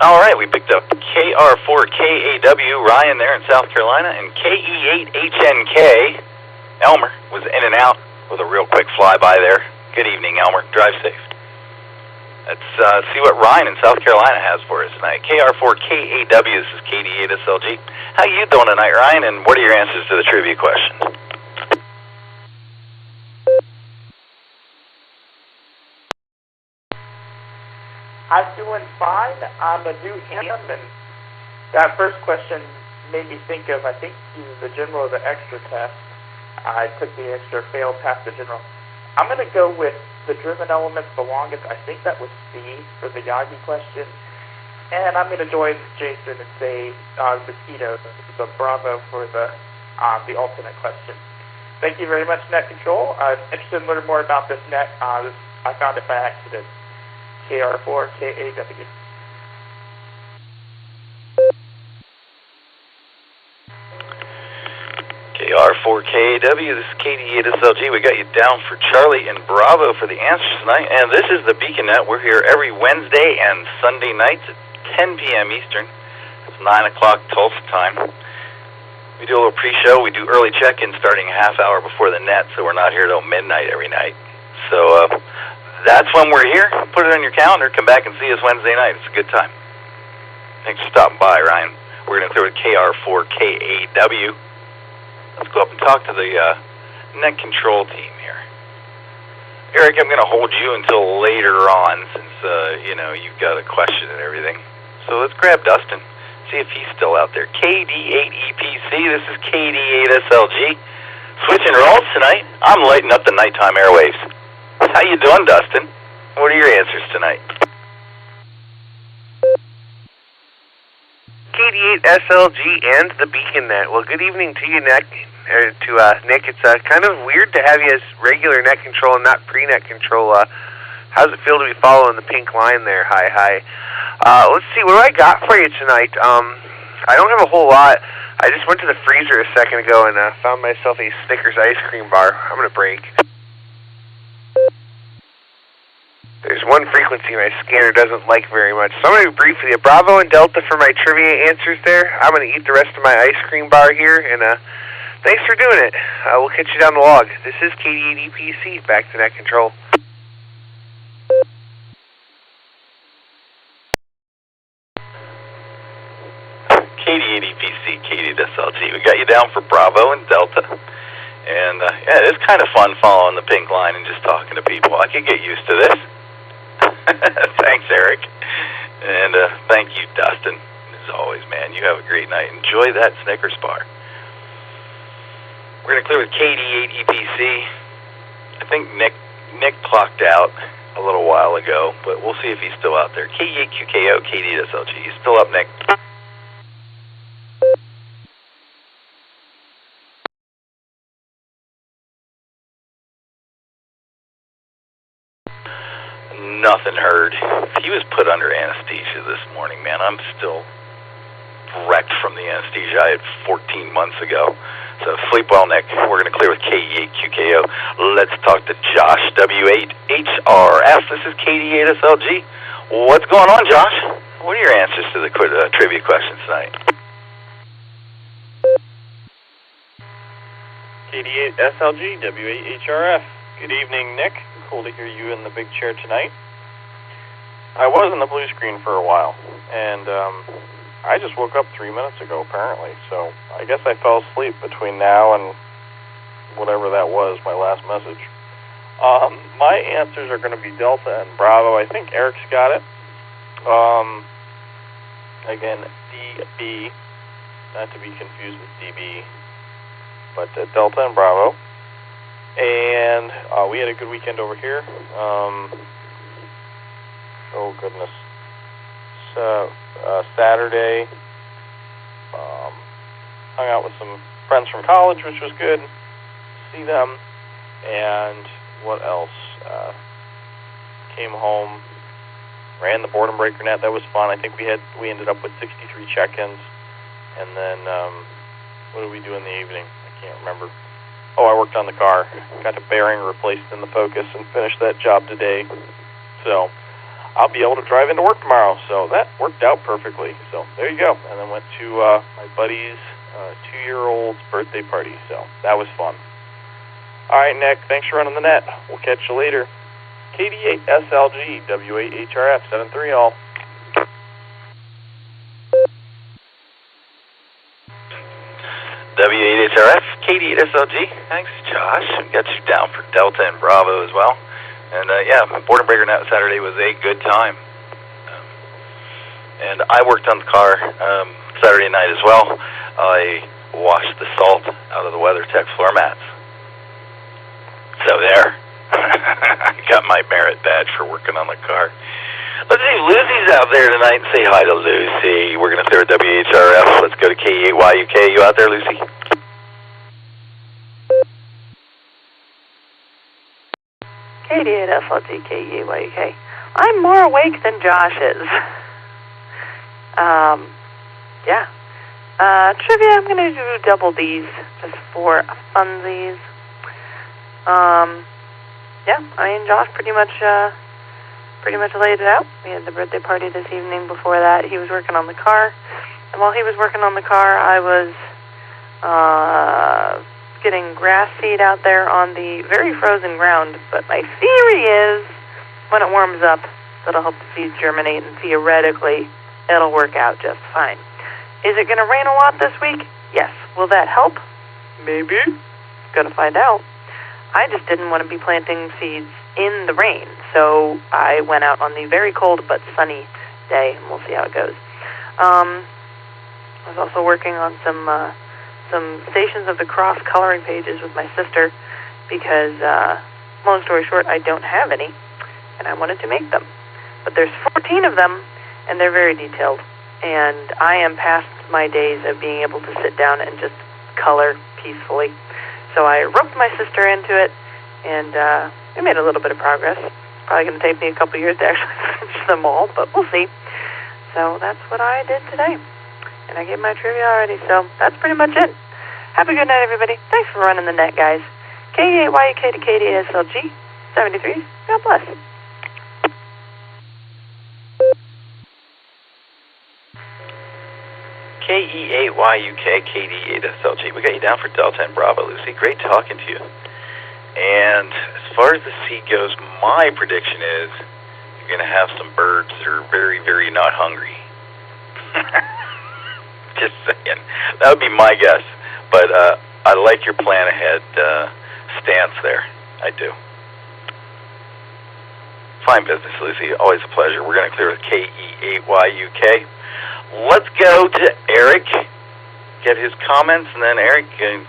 All right, we picked up KR4KAW, Ryan there in South Carolina, and KE8HNK, Elmer, was in and out with a real quick flyby there. Good evening, Elmer. Drive safe. Let's see what Ryan in South Carolina has for us tonight. KR4KAW, this is KD8SLG. How you doing tonight, Ryan, and what are your answers to the trivia question? I'm doing fine. I'm a new ham, and that first question made me think of, I think he was the general of the extra test. I took the extra, failed, passed the general. I'm going to go with the driven elements the longest. I think that was C for the Yagi question. And I'm going to join Jason and say mosquitoes, the Bravo for the alternate question. Thank you very much, Net Control. I'm interested in learning more about this net. I found it by accident. KR4KAW. KR4KAW, this is KD8SLG. We got you down for Charlie and Bravo for the answers tonight. And this is the Beacon Net. We're here every Wednesday and Sunday nights at 10 p.m. Eastern. It's 9 o'clock Tulsa time. We do a little pre-show. We do early check-in starting a half hour before the net, so we're not here till midnight every night. So that's when we're here. Put it on your calendar. Come back and see us Wednesday night. It's a good time. Thanks for stopping by, Ryan. We're going to clear with KR4KAW. Let's go up and talk to the net control team here. Eric, I'm going to hold you until later on since, you've got a question and everything. So let's grab Dustin, see if he's still out there. KD8EPC, this is KD8SLG. Switching roles tonight. I'm lighting up the nighttime airwaves. How you doing, Dustin? What are your answers tonight? KD8SLG and the Beacon Net. Well, good evening to you, Nick. Nick, it's kind of weird to have you as regular net control and not pre-net control. How does it feel to be following the pink line there? Hi. Let's see, what do I got for you tonight? I don't have a whole lot. I just went to the freezer a second ago and found myself a Snickers ice cream bar. I'm going to break. There's one frequency my scanner doesn't like very much, so I'm going to be brief with you. Bravo and Delta for my trivia answers there. I'm going to eat the rest of my ice cream bar here, and thanks for doing it. We'll catch you down the log. This is KD8EPC, back to net control. KD8EPC, KD8SLG. We got you down for Bravo and Delta. And, it's kind of fun following the pink line and just talking to people. I could get used to this. Thanks, Eric. And thank you, Dustin. As always, man, you have a great night. Enjoy that Snickers bar. We're going to clear with KD8EPC. I think Nick clocked out a little while ago, but we'll see if he's still out there. KD8QKO, KD8SLG. He's still up, Nick. Nothing heard. He was put under anesthesia this morning, man. I'm still wrecked from the anesthesia I had 14 months ago. So sleep well, Nick. We're going to clear with KE8QKO. Let's talk to Josh, W8HRF. This is KD8SLG. What's going on, Josh? What are your answers to the trivia questions tonight? KD8SLG, W8HRF. Good evening, Nick. Cool to hear you in the big chair tonight. I was in the blue screen for a while, and I just woke up 3 minutes ago, apparently, so I guess I fell asleep between now and whatever that was, my last message. My answers are going to be Delta and Bravo. I think Eric's got it. Again, DB, not to be confused with DB, but Delta and Bravo. And we had a good weekend over here. Oh, goodness. So, Saturday, hung out with some friends from college, which was good. See them. And what else? Came home, ran the boredom breaker net. That was fun. I think we ended up with 63 check-ins. And then what did we do in the evening? I can't remember. Oh, I worked on the car. Got a bearing replaced in the Focus and finished that job today. So I'll be able to drive into work tomorrow. So that worked out perfectly. So there you go. And then went to my buddy's 2-year-old's birthday party. So that was fun. All right, Nick, thanks for running the net. We'll catch you later. KD8 SLG, W8HRF, 73 all. W8HRF, KD8 SLG. Thanks, Josh. We got you down for Delta and Bravo as well. And yeah, Boredom Breaker Net Saturday was a good time. And I worked on the car Saturday night as well. I washed the salt out of the WeatherTech floor mats. So there. I got my merit badge for working on the car. Let's see if Lucy's out there tonight. Say hi to Lucy. We're going to clear WHRF. Let's go to K8YUK. You out there, Lucy? KD8SLG, K8YUK. I'm more awake than Josh is. Yeah. Trivia, I'm going to do double D's just for funsies. Yeah, I and Josh pretty much laid it out. We had the birthday party this evening. Before that, he was working on the car. And while he was working on the car, I was getting grass seed out there on the very frozen ground. But my theory is, when it warms up, that'll help the seeds germinate, and theoretically, it'll work out just fine. Is it going to rain a lot this week? Yes. Will that help? Maybe. Gonna find out. I just didn't want to be planting seeds in the rain, so I went out on the very cold but sunny day, and we'll see how it goes. I was also working on some Stations of the Cross coloring pages with my sister because, long story short, I don't have any, and I wanted to make them. But there's 14 of them, and they're very detailed, and I am past my days of being able to sit down and just color peacefully. So I roped my sister into it, and we made a little bit of progress. It's probably going to take me a couple years to actually finish them all, but we'll see. So that's what I did today. And I gave my trivia already, so that's pretty much it. Have a good night, everybody. Thanks for running the net, guys. K8YUK to KD8SLG, 73. God bless. KE8YUK, KD8SLG. We got you down for Delta and Bravo, Lucy. Great talking to you. And as far as the seed goes, my prediction is you're going to have some birds that are very, very not hungry. Just saying. That would be my guess. But I like your plan ahead stance there. I do. Fine business, Lucy. Always a pleasure. We're going to clear with KE8YUK. Let's go to Eric, get his comments, and then Eric can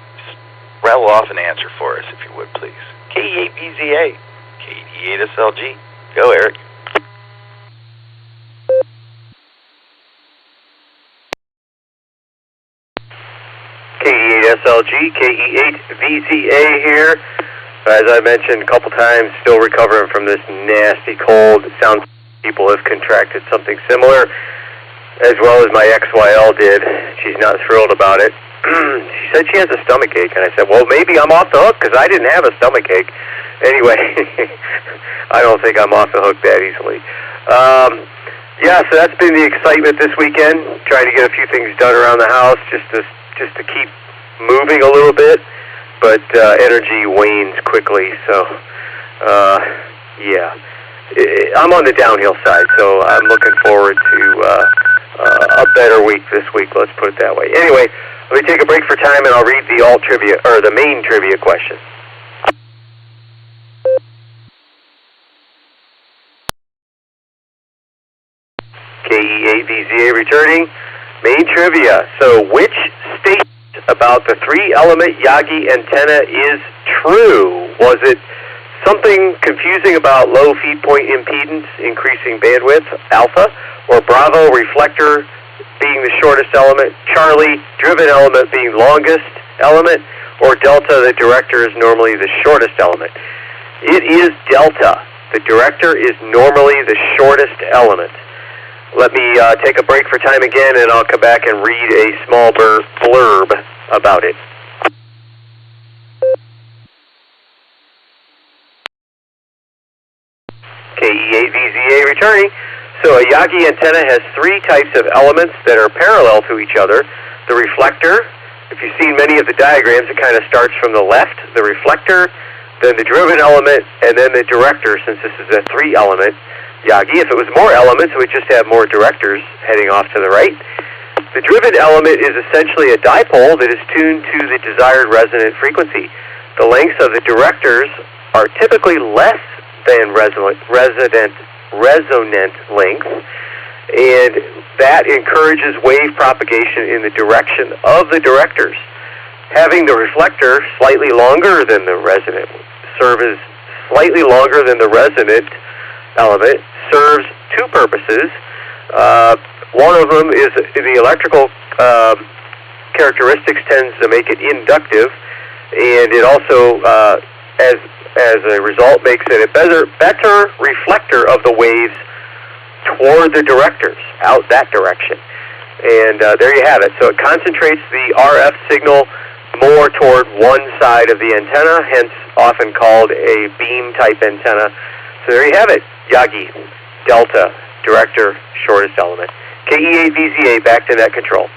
rattle off an answer for us, if you would, please. K8BZA, KD8SLG. Go, Eric. KD8SLG, KE8VZA here. As I mentioned a couple times, still recovering from this nasty cold. It sounds like people have contracted something similar, as well as my XYL did. She's not thrilled about it. She said she has a stomach ache, and I said, well, maybe I'm off the hook, because I didn't have a stomach ache. Anyway, I don't think I'm off the hook that easily. Yeah, so that's been the excitement this weekend, trying to get a few things done around the house, just to keep moving a little bit, but energy wanes quickly, so, yeah. I'm on the downhill side, so I'm looking forward to a better week this week, let's put it that way. Anyway, let me take a break for time, and I'll read the alt trivia, or the main trivia question. KE8VZA returning. Main trivia. So, which statement about the 3-element Yagi antenna is true? Was it something confusing about low feed point impedance increasing bandwidth, alpha, or Bravo reflector being the shortest element, Charlie driven element being longest, element, or delta, the director is normally the shortest element. It is delta. The director is normally the shortest element. Let me take a break for time again, and I'll come back and read a small blurb about it. KE8VZA returning. So a Yagi antenna has three types of elements that are parallel to each other. The reflector, if you've seen many of the diagrams, it kind of starts from the left, the reflector, then the driven element, and then the director, since this is a three-element Yagi. If it was more elements, it would just have more directors heading off to the right. The driven element is essentially a dipole that is tuned to the desired resonant frequency. The lengths of the directors are typically less than resonant length, and that encourages wave propagation in the direction of the directors. Having the reflector slightly longer than the resonant element serves two purposes. One of them is the electrical characteristics tends to make it inductive, and it also, as a result, makes it a better reflector of the waves toward the directors, out that direction. And there you have it. So it concentrates the RF signal more toward one side of the antenna, hence often called a beam-type antenna. So there you have it. Yagi, delta, director, shortest element. KE8VZA, back to net control.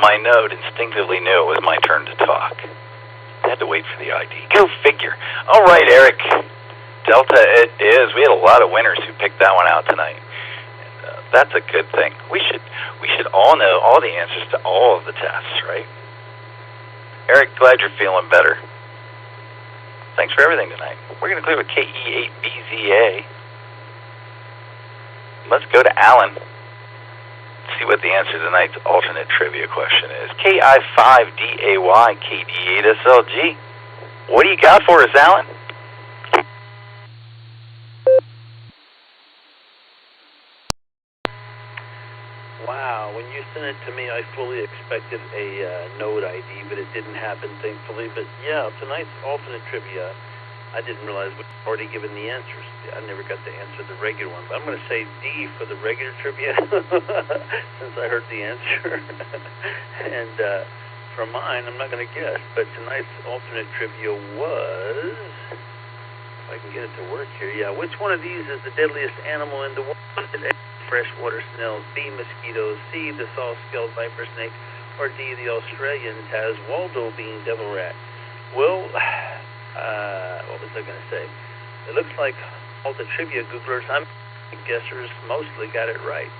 My node instinctively knew it was my turn to talk. I had to wait for the ID. Go figure. All right, Eric. Delta it is. We had a lot of winners who picked that one out tonight. And, that's a good thing. We should all know all the answers to all of the tests, right? Eric, glad you're feeling better. Thanks for everything tonight. We're going to clear with KE8BZA. Let's go to Alan. See what the answer to tonight's alternate trivia question is. KI5DAY KD8SLG. What do you got for us, Alan? Wow, when you sent it to me, I fully expected a node ID, but it didn't happen, thankfully. But yeah, tonight's alternate trivia, I didn't realize we'd already given the answers. I never got to answer the regular one. But I'm going to say D for the regular trivia, since I heard the answer. And for mine, I'm not going to guess. But tonight's alternate trivia was, if I can get it to work here, yeah, which one of these is the deadliest animal in the world? A, freshwater snails, B, mosquitoes, C, the saw-scaled viper snake, or D, the Australian Taswaldo bean devil rat? Well, what was I going to say? It looks like all the trivia Googlers, guessers, mostly got it right.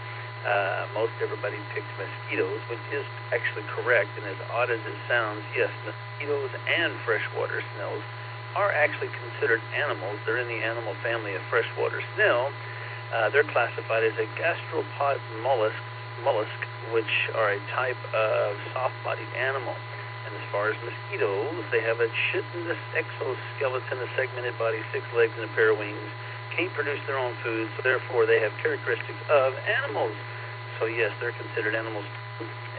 Most everybody picked mosquitoes, which is actually correct. And as odd as it sounds, yes, mosquitoes and freshwater snails are actually considered animals. They're in the animal family of freshwater snail. They're classified as a gastropod mollusk, which are a type of soft-bodied animal. And as far as mosquitoes, they have a chitinous exoskeleton, a segmented body, 6 legs, and a pair of wings. Can't produce their own food, so therefore they have characteristics of animals. So yes, they're considered animals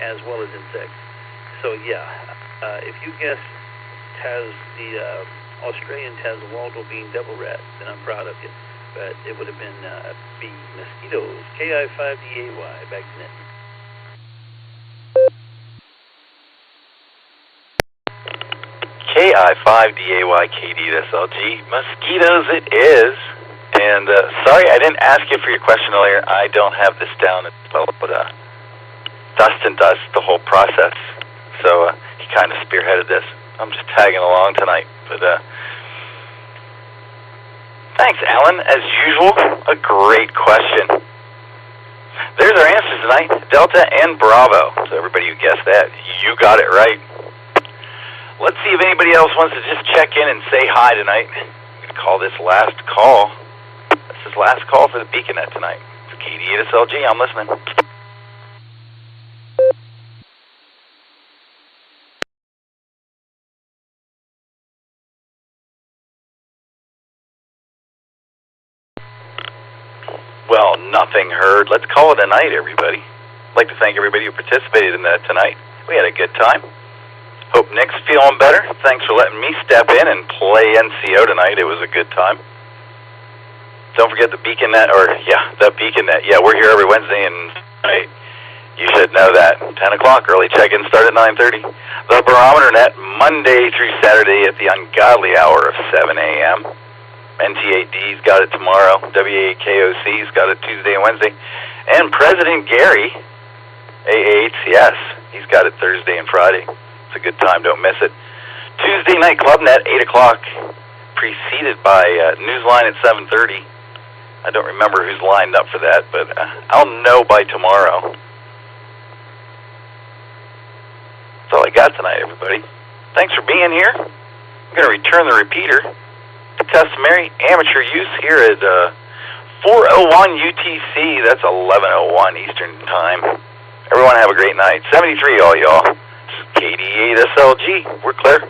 as well as insects. So yeah, if you guess the Australian Taswaldo bean devil rat, then I'm proud of you. But it would have been B, mosquitoes. KI5DAY, back to net. KI5DAY KD8SLG. Mosquitoes it is. And sorry I didn't ask you for your question earlier. I don't have this down as well, but Dustin does the whole process. So he kind of spearheaded this. I'm just tagging along tonight. But thanks, Alan. As usual, a great question. There's our answers tonight. Delta and Bravo. So everybody who guessed that, you got it right. Let's see if anybody else wants to just check in and say hi tonight. I'm going to call this last call. This is last call for the BeaconNet tonight. For KD8SLG, I'm listening. Well, nothing heard. Let's call it a night, everybody. I'd like to thank everybody who participated in that tonight. We had a good time. Hope Nick's feeling better. Thanks for letting me step in and play NCO tonight. It was a good time. Don't forget the BeaconNet, the BeaconNet. Yeah, we're here every Wednesday and night. You should know that. 10 o'clock, early check-in start at 9:30. The Barometer Net, Monday through Saturday at the ungodly hour of 7 a.m. NTAD's got it tomorrow. WAKOC's got it Tuesday and Wednesday. And President Gary, AAHCS, he's got it Thursday and Friday. It's a good time, don't miss it. Tuesday night ClubNet, 8 o'clock, preceded by Newsline at 7:30. I don't remember who's lined up for that, but I'll know by tomorrow. That's all I got tonight, everybody. Thanks for being here. I'm going to return the repeater to customary amateur use here at 4:01 UTC. That's 11:01 Eastern Time. Everyone have a great night. 73, all y'all. This is KD8 SLG. We're clear.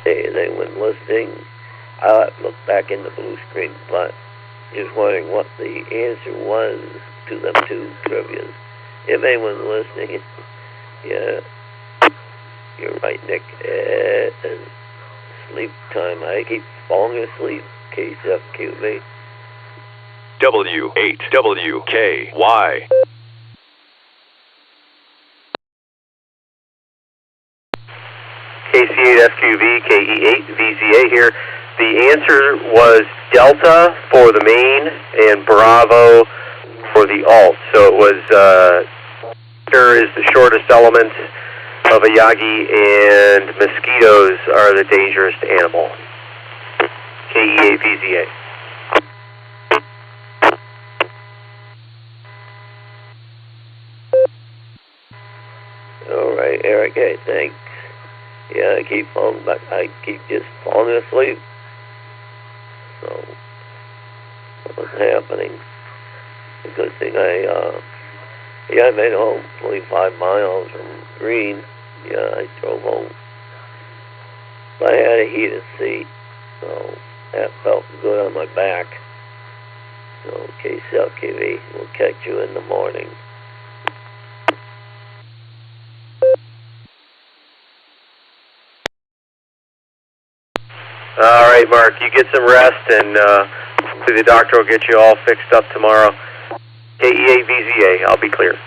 Anyone listening, I looked back in the blue screen, but just wondering what the answer was to them two trivias. If anyone's listening, yeah, you're right, Nick. Sleep time. I keep falling asleep. KSFQV. W8WKY. KC8FQV, KE8VZA here. The answer was Delta for the main and Bravo for the alt. So it was is the shortest element of a Yagi, and mosquitoes are the dangerous animal. KE8VZA. All right, Eric. Hey, thanks. Yeah, I keep just falling asleep. So, what's happening? The good thing I made home 25 miles from Green. Yeah, I drove home a heated seat, so that felt good on my back. So, KCLKV, we'll catch you in the morning. All right, Mark, you get some rest, and the doctor will get you all fixed up tomorrow. KEA VZA, I'll be clear.